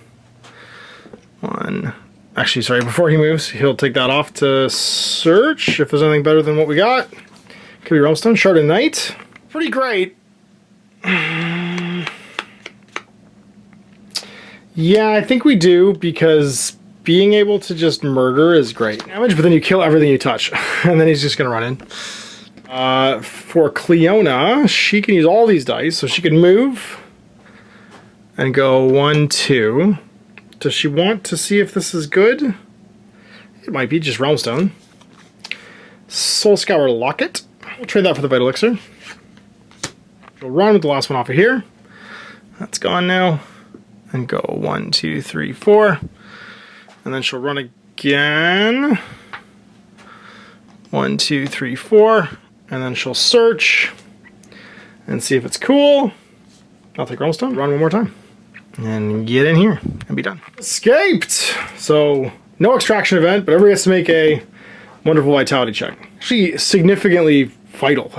1. Actually, sorry, before he moves, he'll take that off to search if there's anything better than what we got. Could be Realmstone, Shard of Night. Pretty great. Yeah, I think we do, because being able to just murder is great damage, but then you kill everything you touch, and then he's just going to run in. For Cleona, she can use all these dice, so she can move and go 1, 2. Does she want to see if this is good? It might be just Realmstone. Soul Scour Locket. We'll trade that for the Vital Elixir. Go run with the last one off of here. That's gone now. And go 1, 2, 3, 4. And then she'll run again. 1, 2, 3, 4. And then she'll search and see if it's cool. I'll take her almost done. Run one more time. And get in here and be done. Escaped! So, no extraction event, but everybody gets to make a wonderful vitality check. She significantly vital.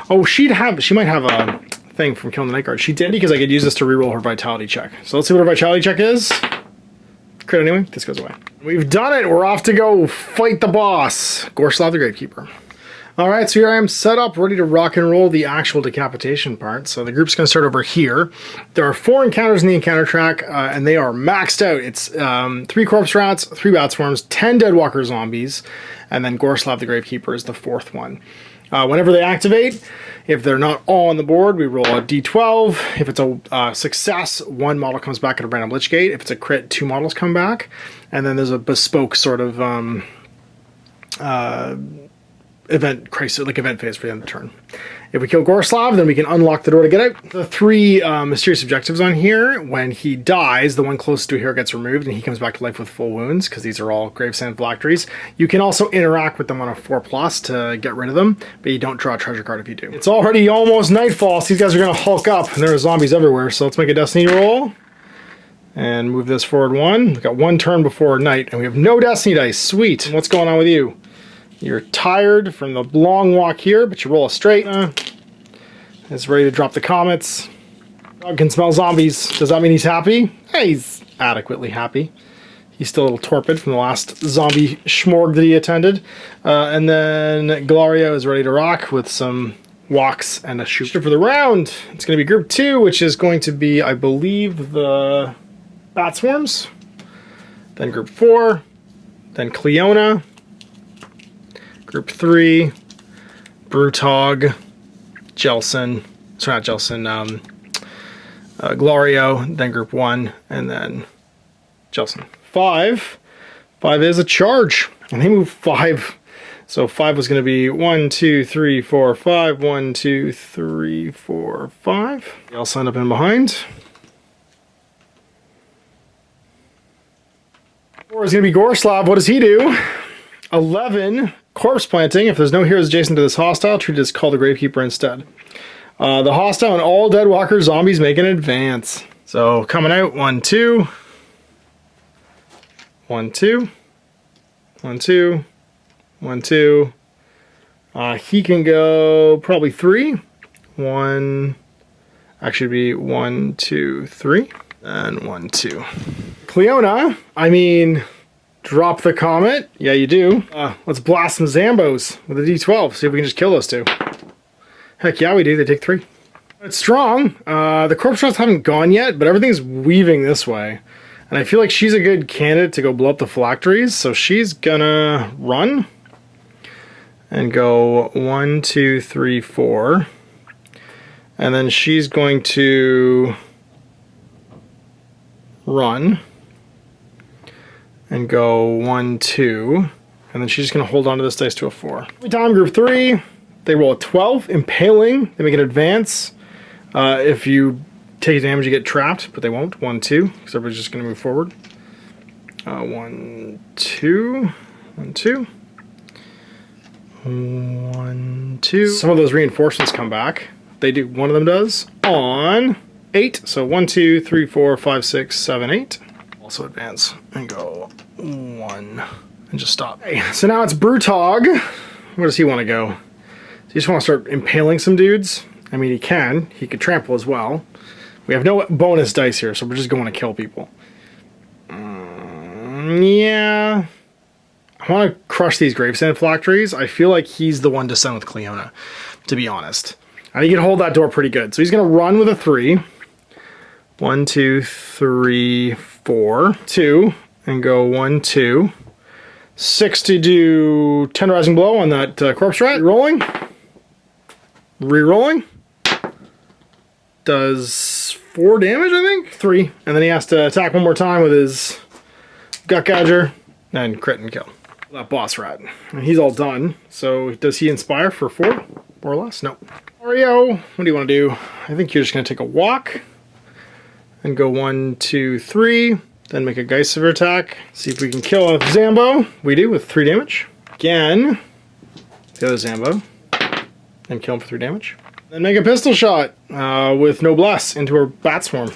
Oh, she might have a thing from killing the Night Guard. She did, because I could use this to reroll her vitality check. So let's see what her vitality check is. Crit anyway, this goes away. We've done it, we're off to go fight the boss, Gorslav the Gravekeeper. Alright, so here I am set up, ready to rock and roll the actual decapitation part. So the group's going to start over here. There are 4 encounters in the encounter track, and they are maxed out. It's 3 corpse rats, 3 bat swarms, 10 deadwalker zombies, and then Gorslav the Gravekeeper is the 4th one. Whenever they activate, if they're not all on the board, we roll a d12. If it's a success, 1 model comes back at a random lich gate. If it's a crit, 2 models come back. And then there's a bespoke sort of event crisis, like event phase for the end of the turn. If we kill Gorslav, then we can unlock the door to get out. The 3 mysterious objectives on here, when he dies, the one closest to a hero gets removed and he comes back to life with full wounds, because these are all gravesand phylacteries. You can also interact with them on a 4+ to get rid of them, but you don't draw a treasure card if you do. It's already almost nightfall, so these guys are going to hulk up, and there are zombies everywhere, so let's make a destiny roll. And move this forward 1. We've got 1 turn before night, and we have no destiny dice. Sweet. What's going on with you? You're tired from the long walk here, but you roll a straight. It's ready to drop the comets. Dog can smell zombies. Does that mean he's happy? Hey, he's adequately happy. He's still a little torpid from the last zombie schmorg that he attended. And then Gloria is ready to rock with some walks and a shoot for the round. It's going to be group 2, which is going to be, I believe, the bat swarms. Then group 4. Then Cleona. Group 3, Brutog, Jelson, sorry not Jelson, Glorio, then group 1, and then Jelson. 5 is a charge, and they move 5. So 5 was going to be 1, 2, 3, 4, 5, 1, 2, 3, 4, 5. They all sign up in behind. 4 is going to be Gorslav. What does he do? 11. Corpse planting. If there's no heroes adjacent to this hostile, treat it as call the Gravekeeper instead. The hostile and all deadwalker zombies make an advance. So coming out, 1, 2. 1, 2. 1, 2. 1, 2. He can go probably 3. 1. Actually be 1, 2, 3. And 1, 2. Cleona, I mean, drop the comet. Yeah, you do. Let's blast some Zambos with a D12. See if we can just kill those 2. Heck yeah, we do. They take 3. It's strong. The corpse shots haven't gone yet, but everything's weaving this way. And I feel like she's a good candidate to go blow up the phylacteries, so she's gonna run and go 1, 2, 3, 4. And then she's going to run and go 1, 2. And then she's just gonna hold on to this dice to a 4. Every time, group 3, they roll a 12, impaling, they make an advance. If you take damage, you get trapped, but they won't. 1, 2, because everybody's just going to move forward. 1, 2, 1, 2. 1, 2. Some of those reinforcements come back. They do. One of them does on 8. So 1, 2, 3, 4, 5, 6, 7, 8. Also advance and go 1 and just stop. Okay, so now it's Brutog. Where does he want to go? Does he just want to start impaling some dudes? I mean, he can. He could trample as well. We have no bonus dice here, so we're just going to kill people. Yeah. I want to crush these gravesand phylacteries. I feel like he's the one to send with Cleona, to be honest. And he can hold that door pretty good. So he's going to run with a 3. 1, 2, 3, 4. 2. And go 1, 2. 6 to do 10 rising blow on that corpse rat. Rolling. Re-rolling. Does 4 damage, I think? 3. And then he has to attack one more time with his gut gadger and crit and kill that boss rat. And he's all done. So does he inspire for 4? more or less. Nope. Mario, what do you want to do? I think you're just going to take a walk and go 1, 2, 3. Then make a Geyser attack. See if we can kill a Zambo. We do with 3 damage. Again, the other Zambo. And kill him for 3 damage. Then make a pistol shot with Noblesse into her bat swarm.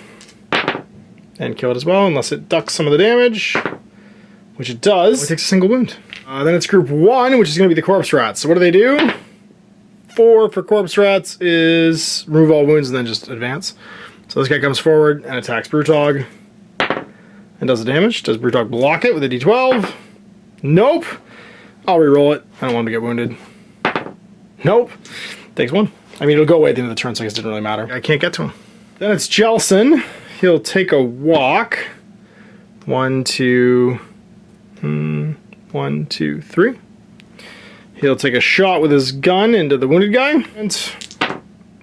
And kill it as well, unless it ducks some of the damage. Which it does. It takes a single wound. Then it's group 1, which is going to be the Corpse Rats. So what do? 4 for Corpse Rats is remove all wounds and then just advance. So this guy comes forward and attacks Brutog. And does the damage. Does Brutog block it with a d12? Nope. I'll reroll it. I don't want him to get wounded. Nope. Takes 1. I mean, it'll go away at the end of the turn, so I guess it didn't really matter. I can't get to him. Then it's Jelson. He'll take a walk. 1, 2... 1, 2, 3. He'll take a shot with his gun into the wounded guy. And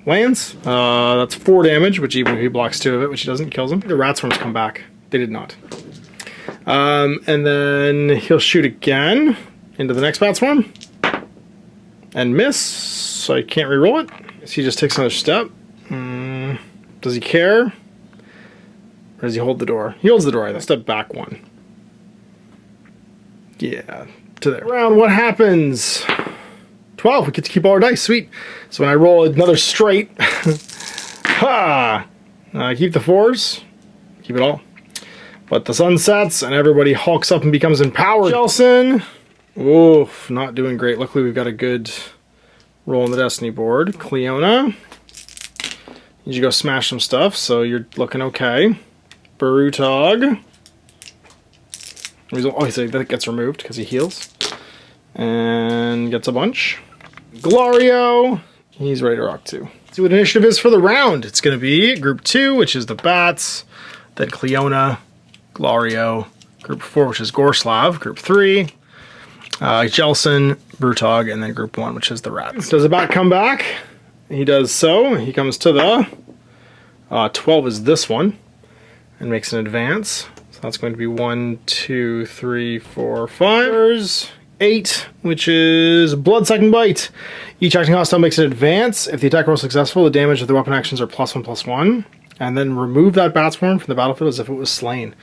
lands. That's 4 damage, which even if he blocks 2 of it, which he doesn't, kills him. The rat swarms come back. They did not. And then he'll shoot again into the next bat swarm. And miss, so I can't reroll it. Guess he just takes another step. Does he care? Or does he hold the door? He holds the door, I think. Step back 1. Yeah, to there. Round, what happens? 12, we get to keep all our dice, sweet. So when I roll another straight, ha! Keep the 4s, keep it all. But the sun sets and everybody hulks up and becomes empowered. Jelson, oof, not doing great. Luckily we've got a good roll on the Destiny board. Cleona, need you to go smash some stuff, so you're looking okay. Brutog. Oh, so that gets removed because he heals. And gets a bunch. Glario, he's ready to rock too. Let's see what initiative is for the round. It's going to be group 2, which is the Bats. Then Cleona, Glario. Group 4, which is Gorslav. Group 3, Jelson, Brutog. And then group 1, which is the Rats. Does the Bat come back? He does so. He comes to the 12 is this one. And makes an advance. So that's going to be 1, 2, 3, 4, 5. 8, which is Blood-Sucking Bite. Each acting hostile makes an advance. If the attack roll is successful, the damage of the weapon actions are +1/+1. And then remove that bat swarm from the battlefield as if it was slain.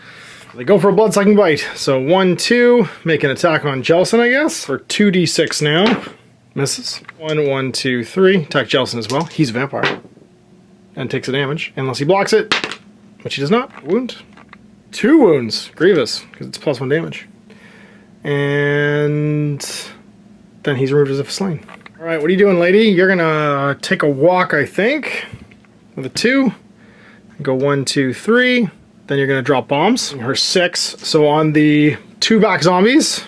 They go for a Blood-Sucking Bite. So 1, 2, make an attack on Jelson, I guess. For 2d6 now. Misses. 1, 1, 2, 3. Attack Jelson as well. He's a vampire. And takes the damage. Unless he blocks it. Which he does not. Wound. 2 wounds. Grievous. Because it's +1 damage. And then he's removed as if slain. All right, what are you doing, lady? You're gonna take a walk, I think, with a 2. Go 1, 2, 3. Then you're gonna drop bombs. Her 6. So on the 2 back zombies,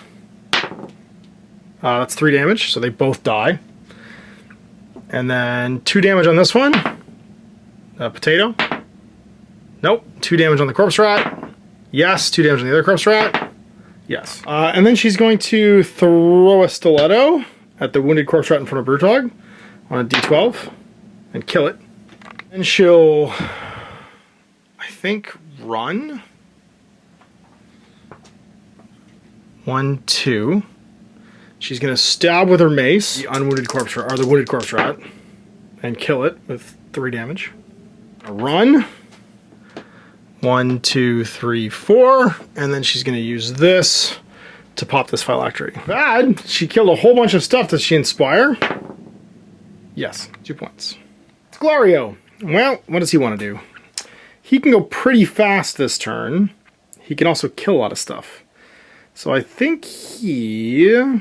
that's 3 damage. So they both die. And then 2 damage on this one. Potato. Nope. 2 damage on the corpse rat. Yes. 2 damage on the other corpse rat. Yes. And then she's going to throw a stiletto at the wounded corpse rat in front of Brutog on a d12 and kill it. And she'll, I think, run. 1, 2. She's going to stab with her mace the unwounded corpse rat, or the wounded corpse rat, and kill it with 3 damage. Run. 1, 2, 3, 4, and then she's going to use this to pop this phylactery. Bad. She killed a whole bunch of stuff. Does she inspire? Yes, 2 points. It's Glario. Well, what does he want to do? He can go pretty fast this turn. He can also kill a lot of stuff. So I think he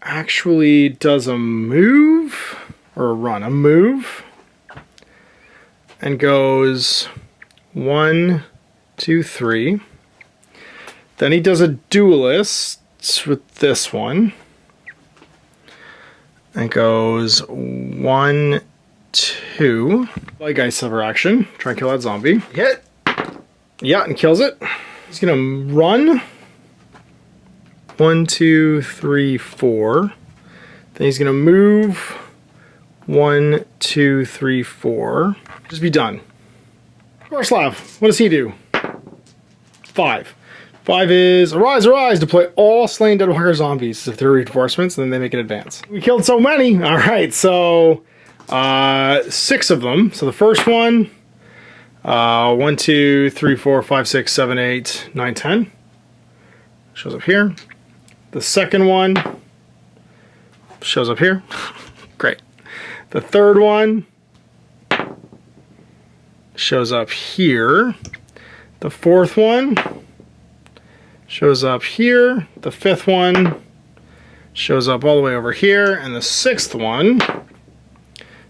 actually does a move, or a run, a move. And goes 1, 2, 3. Then he does a duelist with this one. And goes 1, 2. Like Ice Silver action. Try and kill that zombie. Hit. Yeah, and kills it. He's gonna run. 1, 2, 3, 4. Then he's gonna move. 1, 2, 3, 4. Just be done. Gorslav, what does he do? 5. 5 is arise, arise, deploy all slain Deadwalker zombies if they're reinforcements, and then they make an advance. We killed so many. All right, so 6 of them. So the first one, 1, 2, 3, 4, 5, 6, 7, 8, 9, 10. Shows up here. The second one shows up here. Great. The third one shows up here. The fourth one shows up here. The fifth one shows up all the way over here. And the sixth one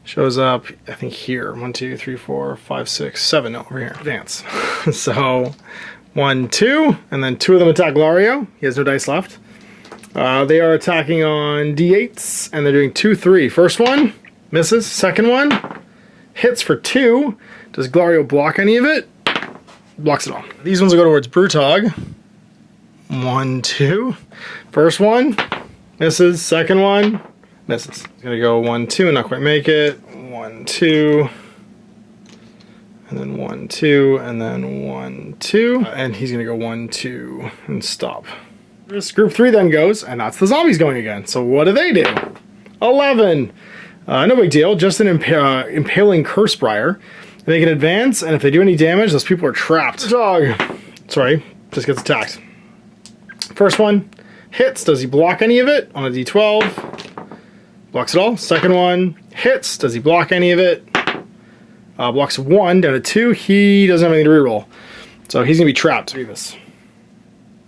shows up, I think, here. 1, 2, 3, 4, 5, 6, 7. No, over here. Advance. So 1, 2, and then 2 of them attack Glario. He has no dice left. They are attacking on D8s, and they're doing 2, 3. First one misses. Second one hits for 2. Does Glario block any of it? Blocks it all. These ones will go towards Brutog. 1, 2. First one misses. Second one misses. He's gonna go 1, 2 and not quite make it. 1, 2. And then 1, 2, and then 1, 2. And he's gonna go 1, 2 and stop. This group 3 then goes, and that's the zombies going again. So what do? 11. No big deal, just an impaling curse briar. They make an advance, and if they do any damage, those people are trapped. Dog, sorry, just gets attacked. First one hits. Does he block any of it? On a D12, blocks it all. Second one hits. Does he block any of it? Blocks 1 down to 2. He doesn't have anything to reroll, so he's gonna be trapped. Grievous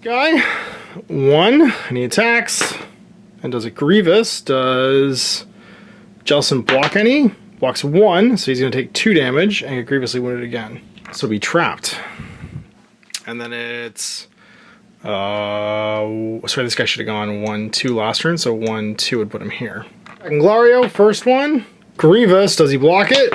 guy, 1, and he attacks. And does it Grievous? Does Jelson block any? Blocks 1, so he's going to take 2 damage and get grievously wounded again. So be trapped. And then it's... sorry, this guy should have gone 1, 2 last turn, so 1, 2 would put him here. And Glario, first one. Grievous, does he block it?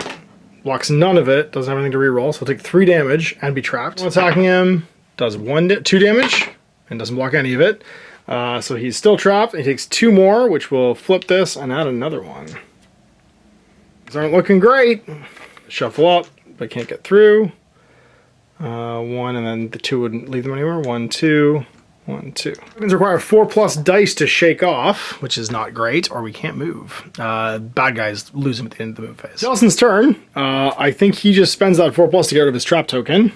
Blocks none of it, doesn't have anything to reroll, so he'll take 3 damage and be trapped. Attacking him, does 2 damage, and doesn't block any of it. So he's still trapped, and he takes 2 more, which will flip this and add another one. These aren't looking great. Shuffle up, but can't get through. 1, and then the 2 wouldn't leave them anywhere. 1, 2, 1, 2. Weapons require 4+ dice to shake off, which is not great, or we can't move. Bad guys lose them at the end of the move phase. Jelson's turn. I think he just spends that 4+ to get rid of his trap token.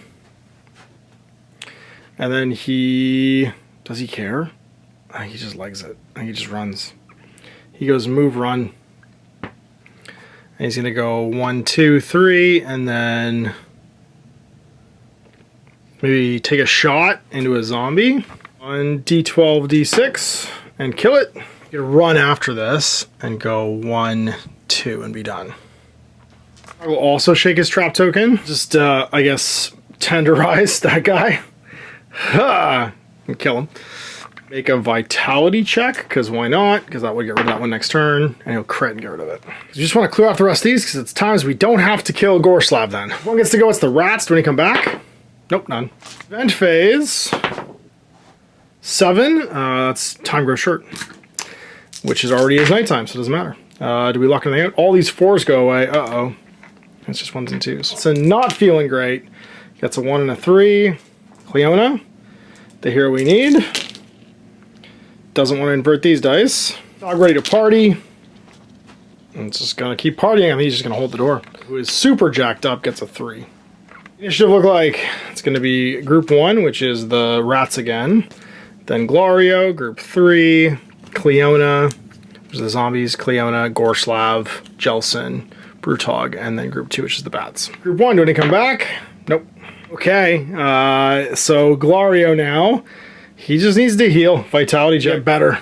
And then he... Does he care? I think he just legs it. I think he just runs. He goes move, run. And he's going to go 1, 2, 3, and then maybe take a shot into a zombie. 1, D12, D6, and kill it. You're going to run after this and go 1, 2, and be done. I will also shake his trap token. Just, I guess, tenderize that guy. And kill him. Make a vitality check, because why not? Because that would get rid of that one next turn, and he'll crit and get rid of it. You just want to clear off the rest of these, because it's times we don't have to kill Gorslav then. One gets to go, it's the rats. Do any come back? Nope, none. Event phase 7, that's time grows short, which is already is nighttime, so it doesn't matter. Do we lock anything out? All these 4s go away. Uh-oh. It's just 1s and 2s. So not feeling great. Gets a 1 and a 3. Cleona, the hero we need. Doesn't want to invert these dice. Dog ready to party. And it's just gonna keep partying. I think he's just gonna hold the door. Who is super jacked up gets a 3. Initiative look like it's gonna be group 1, which is the rats again. Then Glario, group 3, Cleona, which is the zombies, Cleona, Gorslav, Jelson, Brutog, and then group 2, which is the bats. Group 1, do they come back? Nope. Okay, so Glario now. He just needs to heal. Vitality check. Get better.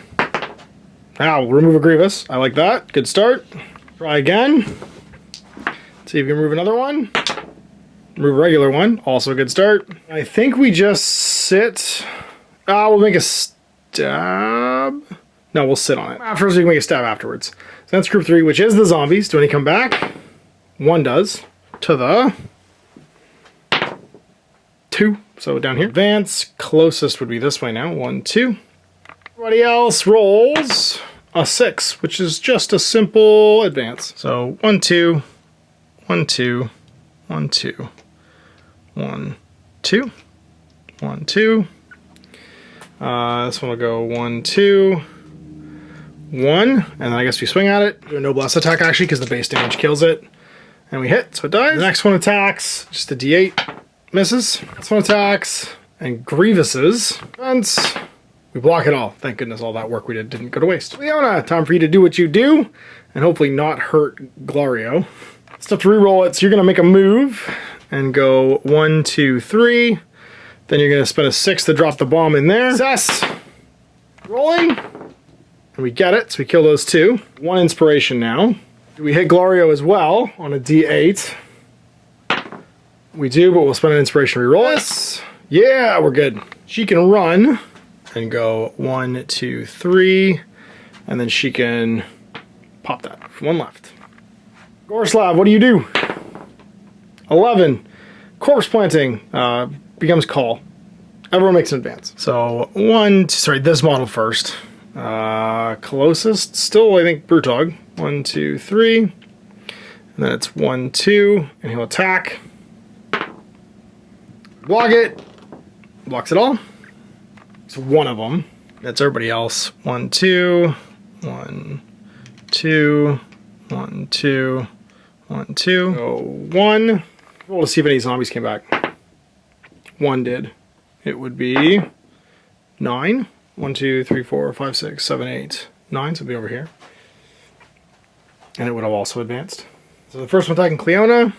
Now, we'll remove a Grievous. I like that. Good start. Try again. See if we can remove another one. Remove a regular one. Also a good start. I think we just sit. We'll make a stab. No, we'll sit on it. Afterwards, we can make a stab afterwards. So that's group 3, which is the zombies. Do any come back? 1 does. To the 2. So down here. Advance. Closest would be this way now. 1, 2. Everybody else rolls a 6, which is just a simple advance. So 1, 2, 1, 2, 1, 2, 1, 2, 1, 2, This one will go 1, 2, 1, and then I guess we swing at it. Do a noblesse attack actually, because the base damage kills it. And we hit, so it dies. The next one attacks, just a D8, misses. This one attacks, and grievances. Defense. We block it all. Thank goodness all that work we did didn't go to waste. Leona, time for you to do what you do, and hopefully not hurt Glario. Still have to reroll it, so you're gonna make a move, and go 1, 2, 3. Then you're gonna spend a 6 to drop the bomb in there. Success! Rolling. And we get it, so we kill those 2. 1 inspiration now. Do we hit Glario as well on a D8? We do, but we'll spend an inspiration to reroll this. Yeah, we're good. She can run and go 1, 2, 3, and then she can pop that. 1 left. Gorslav, what do you do? 11. Corpse planting becomes call. Everyone makes an advance. So this model first. Closest, still I think Brutog. 1, 2, 3. And then it's 1, 2, and he'll attack. Block it. Blocks it all. It's one of them. That's everybody else. 1, 2, 1, 2, 1, 2, 1, 2. So 1. Roll to see if any zombies came back. 1 did. It would be 9. 1, 2, 3, 4, 5, 6, 7, 8, 9. So it'll be over here. And it would have also advanced. So the first one attacking Cleona.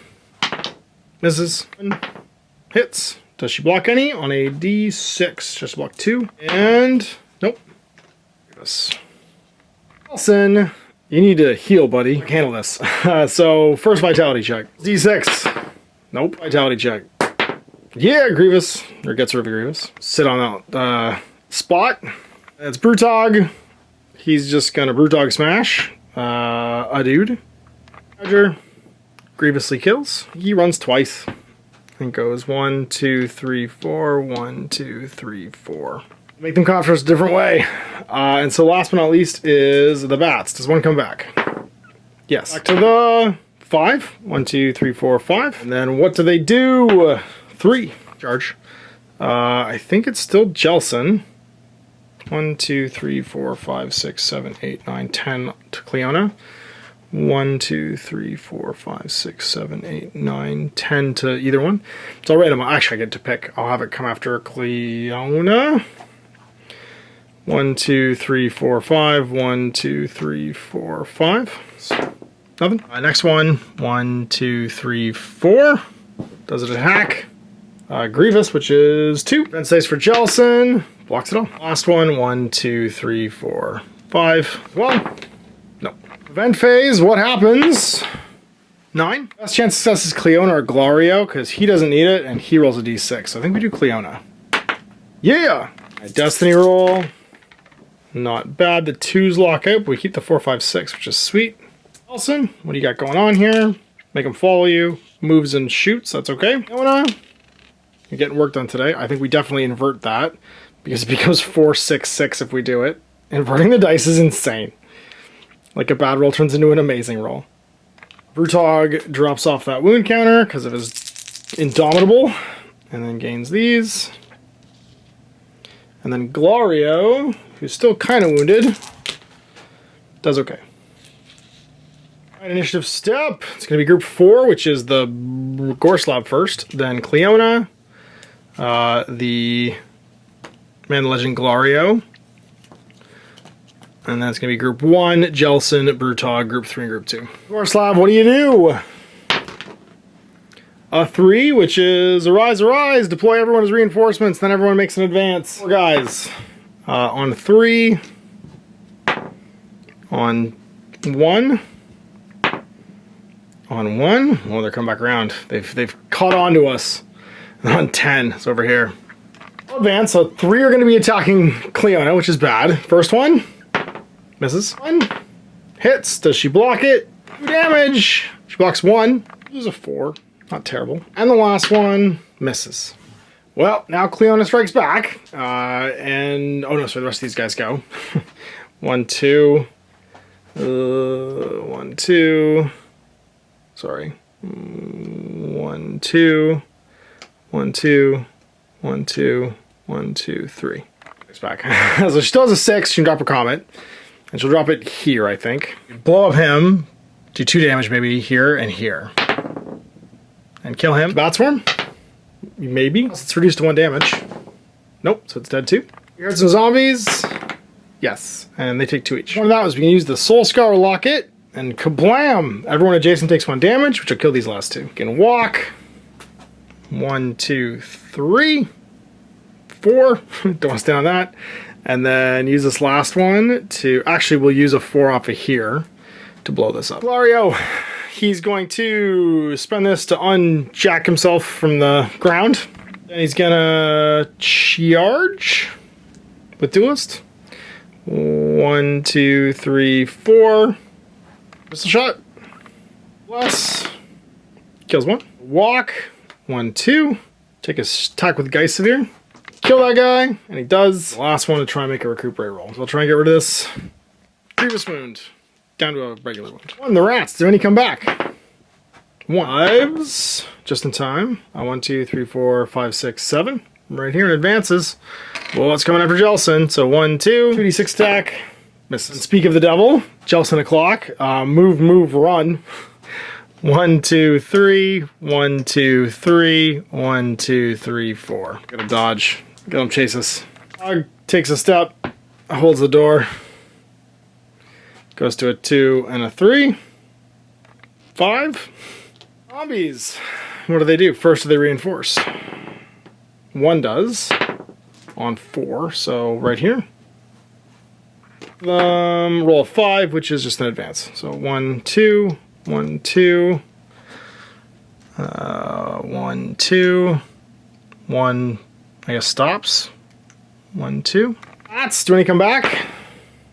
Misses. Hits. Does she block any? On a D6. Just block 2. And nope. Yes. Nelson, you need to heal, buddy. Handle this. So first vitality check. D6. Nope. Vitality check. Yeah, Grievous. Or gets rid of Grievous. Sit on that spot. That's Brutog. He's just gonna Brutog smash. A dude. Roger. Grievously kills. He runs twice. And goes 1, 2, 3, 4. 1, 2, 3, 4. Make them count for us a different way. And so last but not least is the bats. Does one come back? Yes. Back to the 5. 1, 2, 3, 4, 5. And then what do they do? 3. Charge. I think it's still Jelson. 1, 2, 3, 4, 5, 6, 7, 8, 9, 10 to Cleona. 1, 2, 3, 4, 5, 6, 7, 8, 9, 10 to either one. It's all random. Actually, I get to pick. I'll have it come after Cleona. 1, 2, 3, 4, 5. 1, 2, 3, 4, 5. Nothing. Next one. 1, 2, 3, 4. Does it attack? Grievous, which is 2. Then stays for Jelson. Blocks it all. Last one. 1, 2, 3, 4, 5. Well, no. Event phase. What happens? 9. Best chance of success is Cleona or Glario, because he doesn't need it, and he rolls a d6. So I think we do Cleona. Yeah! Destiny roll. Not bad. The 2s lock out, but we keep the 4, 5, 6, which is sweet. Nelson, what do you got going on here? Make him follow you. Moves and shoots. That's okay. Cleona, you're getting work done today. I think we definitely invert that, because it becomes 4, 6, 6 if we do it. Inverting the dice is insane. Like a bad roll turns into an amazing roll. Brutog drops off that wound counter because of his Indomitable, and then gains these. And then Glario, who's still kind of wounded, does okay. Right, initiative step. It's going to be group 4, which is the Gorslav first, then Cleona, the Man Legend Glario, and then it's going to be group 1, Jelson, Brutog, group 3, and group 2. Gorslav, what do you do? A 3, which is arise, arise, deploy everyone as reinforcements, then everyone makes an advance. 4 guys. On 3. On 1. On 1. Oh, they're coming back around. They've caught on to us. On 10, it's over here. Advance, so 3 are going to be attacking Cleona, which is bad. First one. Misses. 1. Hits. Does she block it? 2 damage. She blocks 1. This is a 4. Not terrible. And the last one misses. Well, now Cleona strikes back. And oh no, sorry, the rest of these guys go. 1, 2. 1, 2. Sorry. 1, 2. 1, 2. 1, 2. 1, 2, 3. It's back. So she still has a 6. She can drop a comet. And she'll drop it here, I think. Blow up him. Do 2 damage maybe here and here. And kill him. Bat Swarm? Maybe. It's reduced to 1 damage. Nope, so it's dead too. Here's some zombies. Yes, and they take 2 each. One of that was we can use the Soul Scour Locket, and kablam! Everyone adjacent takes 1 damage, which will kill these last 2. You can walk. 1, 2, 3, 4. Don't want to stand on that. And then use this last one to... Actually, we'll use a 4 off of here to blow this up. Glario, he's going to spend this to unjack himself from the ground. And he's gonna charge with Duelist. 1, 2, 3, 4. Pistol shot. Plus. Kills 1. Walk. 1, 2. Take a attack with Geist Severe. Kill that guy. And he does. The last one to try and make a recuperate roll. So I'll try and get rid of this. Grievous wound. Down to a regular wound. 1. The rats. Do any come back? 1. Lives. Just in time. 1, 2, 3, 4, 5, 6, 7. Right here in advances. Well, it's coming after Jelson. So 1, 2. 2d6 attack. Misses. And speak of the devil. Jelson o'clock. Move, move, run. 1, 2, 3. 1, 2, 3. 1, 2, 3, 4. Gotta dodge. Get him chase us. Dog takes a step. Holds the door. Goes to a 2 and a 3. 5. Zombies. What do they do? First, they reinforce. 1 does. On 4, so right here. Roll a 5, which is just an advance. So 1, 2, 1, 2, 1, 2, 1, I guess stops. 1, 2. Bats, do any come back?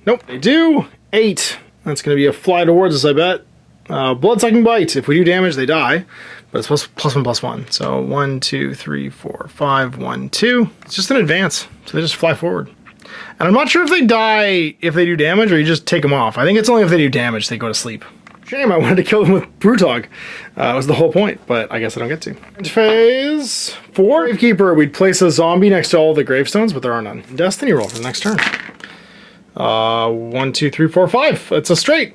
Nope, they do. 8. That's going to be a fly towards us, I bet. Blood-sucking bite. If we do damage, they die. But it's +1/+1. So 1, 2, 3, 4, 5, 1, 2. It's just an advance. So they just fly forward. And I'm not sure if they die if they do damage or you just take them off. I think it's only if they do damage they go to sleep. Shame, I wanted to kill them with Brutog. Was the whole point, but I guess I don't get to. Phase 4. Gravekeeper, we'd place a zombie next to all the gravestones, but there are none. Destiny roll for the next turn. 1, 2, 3, 4, 5. It's a straight.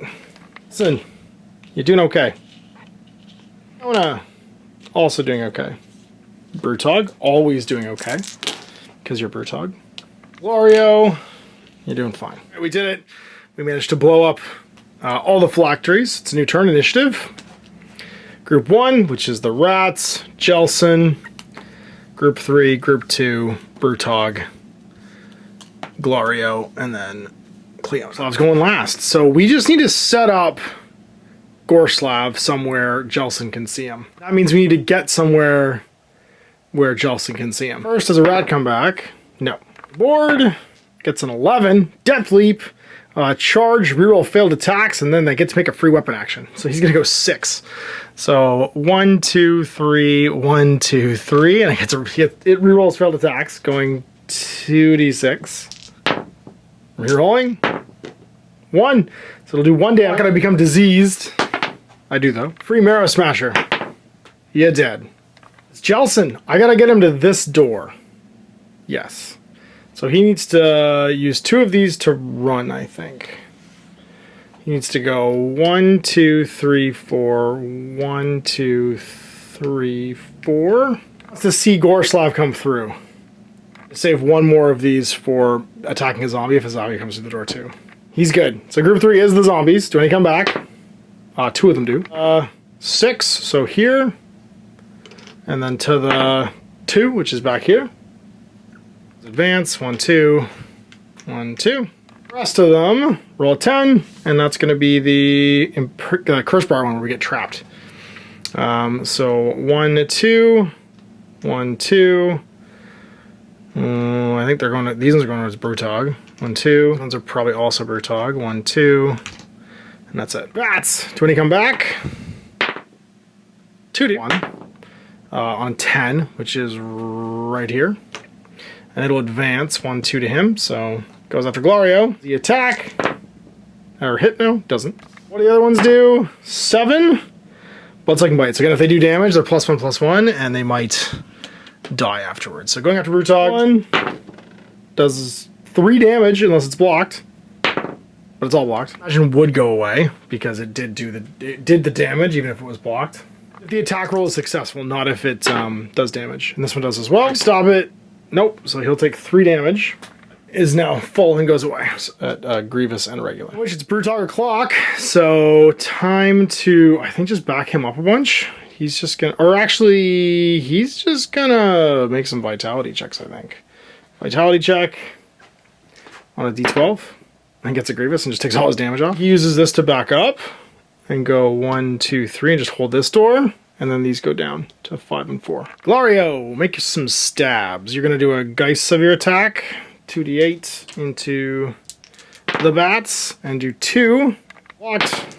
Listen, you're doing okay. Ona, also doing okay. Brutog, always doing okay. Because you're Brutog. Glario, you're doing fine. Right, we did it. We managed to blow up all the phylacteries. It's a new turn initiative. Group 1, which is the rats, Jelson. Group 3, Group 2, Brutog, Glario, and then Cleo. So I was going last. So we just need to set up Gorslav somewhere Jelson can see him. That means we need to get somewhere where Jelson can see him. First, does a rat come back? No. Board gets an 11. Death Leap. Charge, reroll failed attacks, and then they get to make a free weapon action. So he's going to go 6. So 1, 2, 3, 1, 2, 3. And it rerolls failed attacks, going 2d6. Rerolling. 1. So it'll do 1 damage. I'm not going to become diseased. I do, though. Free Marrow Smasher. You're dead. It's Jelson. I got to get him to this door. Yes. So he needs to use 2 of these to run, I think. He needs to go 1, 2, 3, 4. 1, 2, 3, 4. Let's just see Gorslav come through. Save 1 more of these for attacking a zombie if a zombie comes through the door too. He's good. So group 3 is the zombies. Do any come back? 2 of them do. 6, so here. And then to the 2, which is back here. Advance, 1, 2, 1, 2. The rest of them, roll a 10, and that's going to be the Curse Bar one where we get trapped. So 1, 2, 1, 2. I think they're going to, these ones are going towards Brutog. 1, 2. These ones are probably also Brutog. 1, 2. And that's it. Bats! Do any come back? 2d1. On 10, which is right here. And it'll advance 1, 2 to him, so goes after Glario. The attack, or hit, no, doesn't. What do the other ones do? 7. Blood-sucking bite. So again, if they do damage, they're +1/+1, and they might die afterwards. So going after Brutog, 1 does 3 damage unless it's blocked. But it's all blocked. Imagine would go away because it did the damage even if it was blocked. If the attack roll is successful, not if it does damage. And this one does as well. Stop it. Nope. So he'll take 3 damage. Is now full and goes away at Grievous and regular. Which it's Brutog or Clock. So time to, I think, just back him up a bunch. He's just gonna, or actually, he's just gonna make some vitality checks, I think. Vitality check on a d12. And gets a Grievous and just takes all his damage off. He uses this to back up and go 1, 2, 3 and just hold this door. And then these go down to 5 and 4. Glario, make some stabs. You're gonna do a Geist Severe attack, 2d8 into the bats and do 2. Blocked.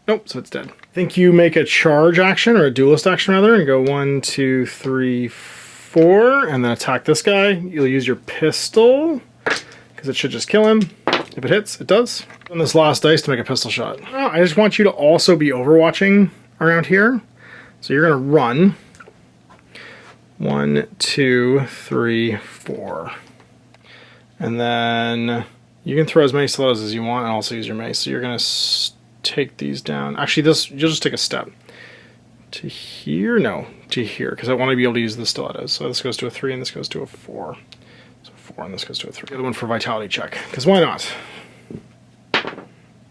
Nope, so it's dead. I think you make a charge action or a duelist action rather and go 1, 2, 3, 4 and then attack this guy. You'll use your pistol because it should just kill him. If it hits, it does. On this last dice to make a pistol shot. Oh, I just want you to also be overwatching around here. So you're gonna run 1, 2, 3, 4. And then you can throw as many stilettos as you want and also use your mace. So you're gonna take these down. Actually, this, you'll just take a step. To here? No, to here, because I want to be able to use the stilettos. So this goes to a 3 and this goes to a 4. 4 and this goes to a 3. The other one for vitality check, because why not?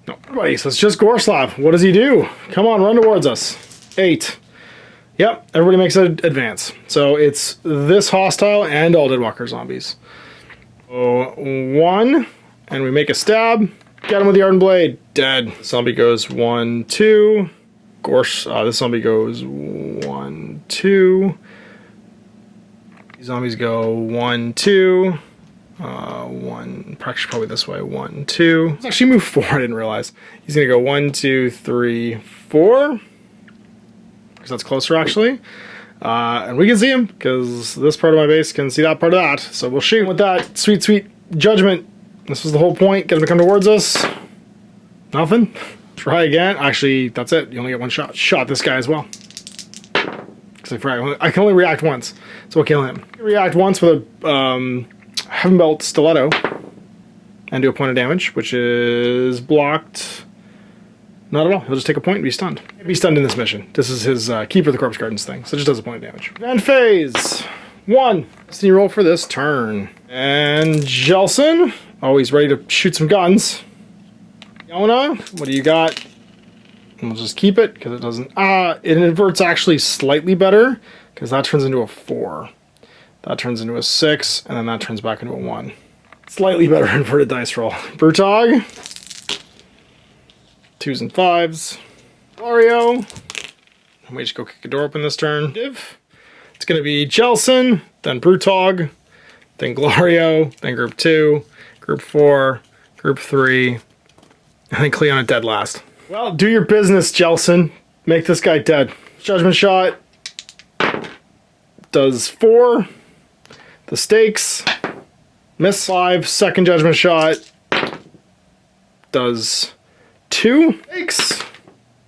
No, everybody, so it's just Gorslav. What does he do? Come on, run towards us. 8. Yep, everybody makes an advance. So it's this hostile and all Deadwalker zombies. So 1, and we make a stab. Get him with the Ardent Blade. Dead. Zombie goes 1, 2. This zombie goes 1, 2. Zombies go 1, 2. 1, practically probably this way. 1, 2. Let's actually move 4. I didn't realize. He's gonna go 1, 2, 3, 4. Because that's closer actually. And we can see him because this part of my base can see that part of that. So we'll shoot with that sweet, sweet judgment. This was the whole point. Get him to come towards us. Nothing. Try again. Actually, that's it. You only get 1 shot. Shot this guy as well. Because I can only react once. So we'll kill him. React once with a Heaven Belt Stiletto. And do a point of damage, which is blocked. Not at all. He'll just take a point and be stunned. Be stunned in this mission. This is his Keeper of the Corpse Gardens thing. So it just does a point of damage. Event phase. 1. Destiny roll for this turn. And Jelson. Always ready to shoot some guns. Yona, what do you got? And we'll just keep it because it doesn't. It inverts actually slightly better because that turns into a 4. That turns into a 6, and then that turns back into a 1. Slightly better inverted dice roll. Brutog. 2s and 5s. Glario. We just go kick a door open this turn. Div. It's going to be Jelson, then Brutog, then Glario, then Group 2, Group 4, Group 3, and then Cleona dead last. Well, do your business, Jelson. Make this guy dead. Judgment shot does 4. The stakes. Miss 5. Second judgment shot does 2. Stakes.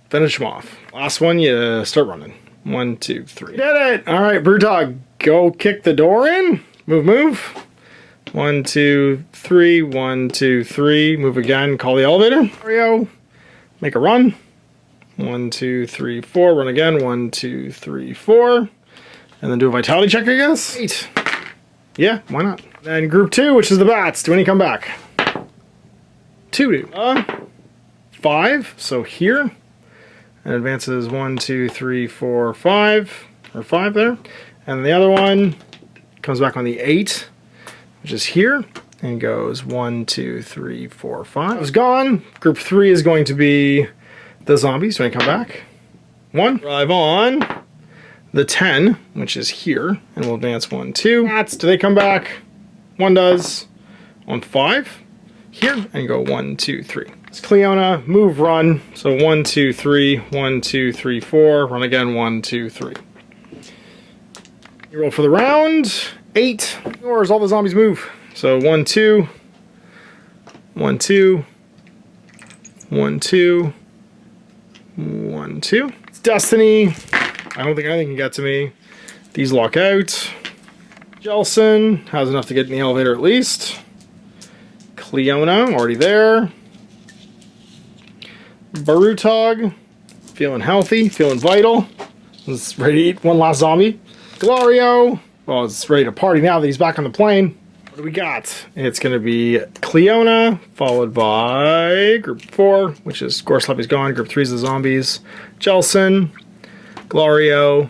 Finish him off. Last one, you start running. 1, 2, 3. Did it! Alright, Brutog, go kick the door in. Move, move. 1, 2, 3. 1, 2, 3. Move again. Call the elevator. Glario. Make a run. 1, 2, 3, 4. Run again. 1, 2, 3, 4. And then do a vitality check, I guess. 8. Yeah, why not? Then Group 2, which is the bats. Do any come back? 2 do. 5. So here. And advances 1, 2, 3, 4, 5. Or 5 there. And the other one comes back on the 8, which is here. And goes 1, 2, 3, 4, 5. It's gone. Group 3 is going to be the zombies. Do I come back? 1. Arrive on the 10, which is here. And we'll advance 1, 2. Bats, do they come back? 1 does. On 5. Here. And go 1, 2, 3. It's Cleona. Move, run. So 1, 2, 3. 1, 2, 3, 4. Run again. 1, 2, 3. You roll for the round. 8. Yours. All the zombies move. So 1, 2, 1, 2, 1, 2, 1, 2. It's Destiny. I don't think anything can get to me. These lock out. Jelson has enough to get in the elevator at least. Cleona, already there. Barutog, feeling healthy, feeling vital. It's ready to eat one last zombie. Glario, well, it's ready to party now that he's back on the plane. What do we got? It's going to be Cleona, followed by Group 4, which is Gorslav is gone. Group 3 is the zombies. Jelson, Glario,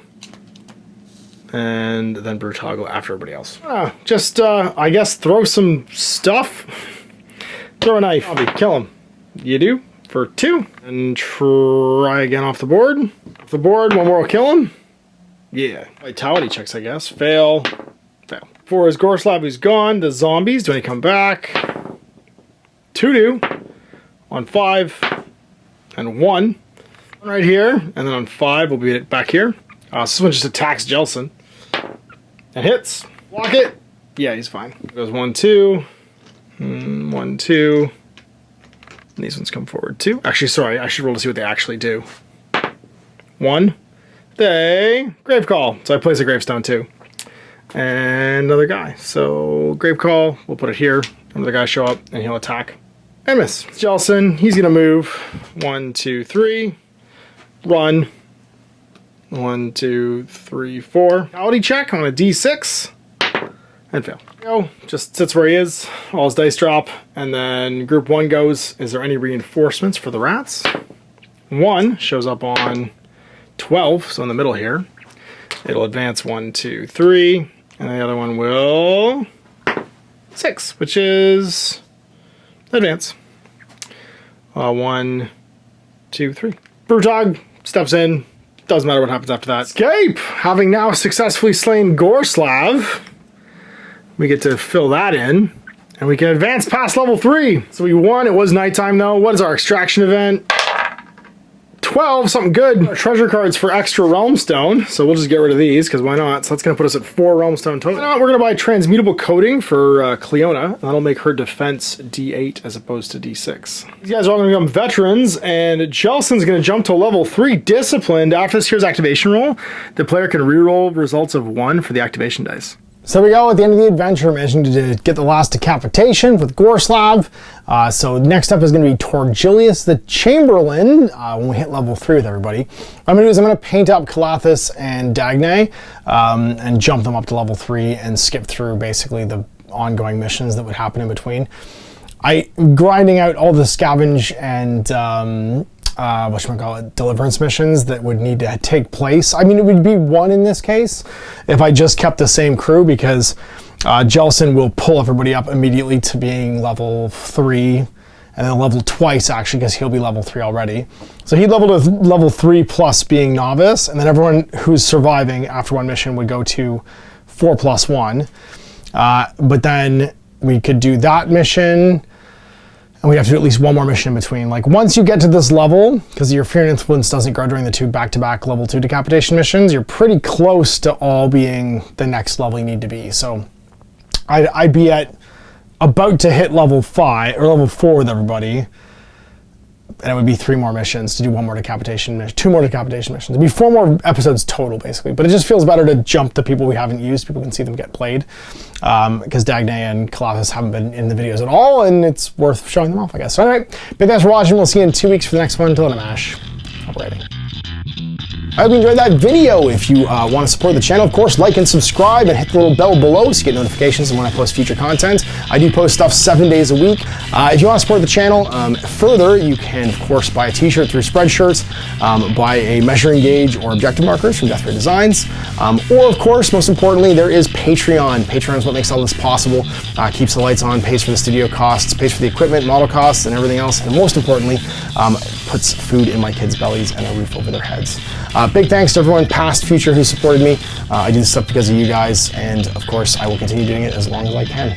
and then Brutoggle after everybody else. Just, I guess, throw some stuff. Throw a knife. Zombie, kill him. You do? For 2. And try again off the board. Off the board, one more will kill him. Yeah. Vitality checks, I guess. Fail. Fail. 4 is Gorslav, who's gone. The zombies, do any come back? 2 do. On 5. And 1. Right here. And then on 5, we'll be back here. This one just attacks Jelson. And hits. Block it. Yeah, he's fine. Goes 1, 2. 1, 2. And these ones come forward too. Actually, sorry, I should roll to see what they actually do. 1. They grave call. So I place a gravestone too. And another guy. So grave call, we'll put it here. Another guy show up and he'll attack. And miss. Jelson, he's gonna move. 1, 2, 3. Run. 1, 2, 3, 4. Vitality check on a D6. And fail. Go. Just sits where he is. All his dice drop. And then group 1 goes, is there any reinforcements for the rats? 1 shows up on 12, so in the middle here. It'll advance 1, 2, 3. And the other one will 6, which is advance. 1, 2, 3. Brutog steps in. Doesn't matter what happens after that. Escape! Having now successfully slain Gorslav, we get to fill that in, and we can advance past level 3. So we won. It was nighttime though. What is our extraction event? 12, something good. Our treasure cards for extra realm stone. So we'll just get rid of these because why not? So that's going to put us at 4 realm stone total. We're going to buy transmutable coating for Cleona. That'll make her defense D8 as opposed to D6. These guys are all going to become veterans, and Jelson's going to jump to level 3 disciplined. After this here's activation roll, the player can reroll results of 1 for the activation dice. So we go at the end of the adventure mission to get the last decapitation with Gorslav. So next up is going to be Torgilius the Chamberlain when we hit level 3 with everybody. What I'm going to do is I'm going to paint up Calathus and Dagne and jump them up to level 3 and skip through basically the ongoing missions that would happen in between. Grinding out all the scavenge and deliverance missions that would need to take place. I mean, it would be 1 in this case if I just kept the same crew, because Jelson will pull everybody up immediately to being level 3 and then level twice actually, because he'll be level 3 already. So he'd level to level 3 plus being novice, and then everyone who's surviving after 1 mission would go to 4 plus 1. But then we could do that mission, and we have to do at least 1 more mission in between. Like once you get to this level, because your fear and influence doesn't grow during the 2 back-to-back level 2 decapitation missions, you're pretty close to all being the next level you need to be. So I'd be at about to hit level 5 or level 4 with everybody, and it would be 3 more missions to do 1 more decapitation mission, 2 more decapitation missions. It'd be 4 more episodes total, basically. But it just feels better to jump the people we haven't used. People can see them get played, because Dagne and Calathus haven't been in the videos at all, and it's worth showing them off, I guess. So anyway, big thanks for watching. We'll see you in 2 weeks for the next one. Until then, I'm Ash. Operating. I hope you enjoyed that video. If you want to support the channel, of course, like and subscribe and hit the little bell below so you get notifications when I post future content. I do post stuff 7 days a week. If you want to support the channel further, you can, of course, buy a t-shirt through Spreadshirts, buy a measuring gauge or objective markers from Death Ray Designs, or, of course, most importantly, there is Patreon. Patreon is what makes all this possible, keeps the lights on, pays for the studio costs, pays for the equipment, model costs, and everything else, and most importantly, puts food in my kids' bellies and a roof over their heads. Big thanks to everyone, past, future, who supported me. I do this stuff because of you guys, and of course, I will continue doing it as long as I can.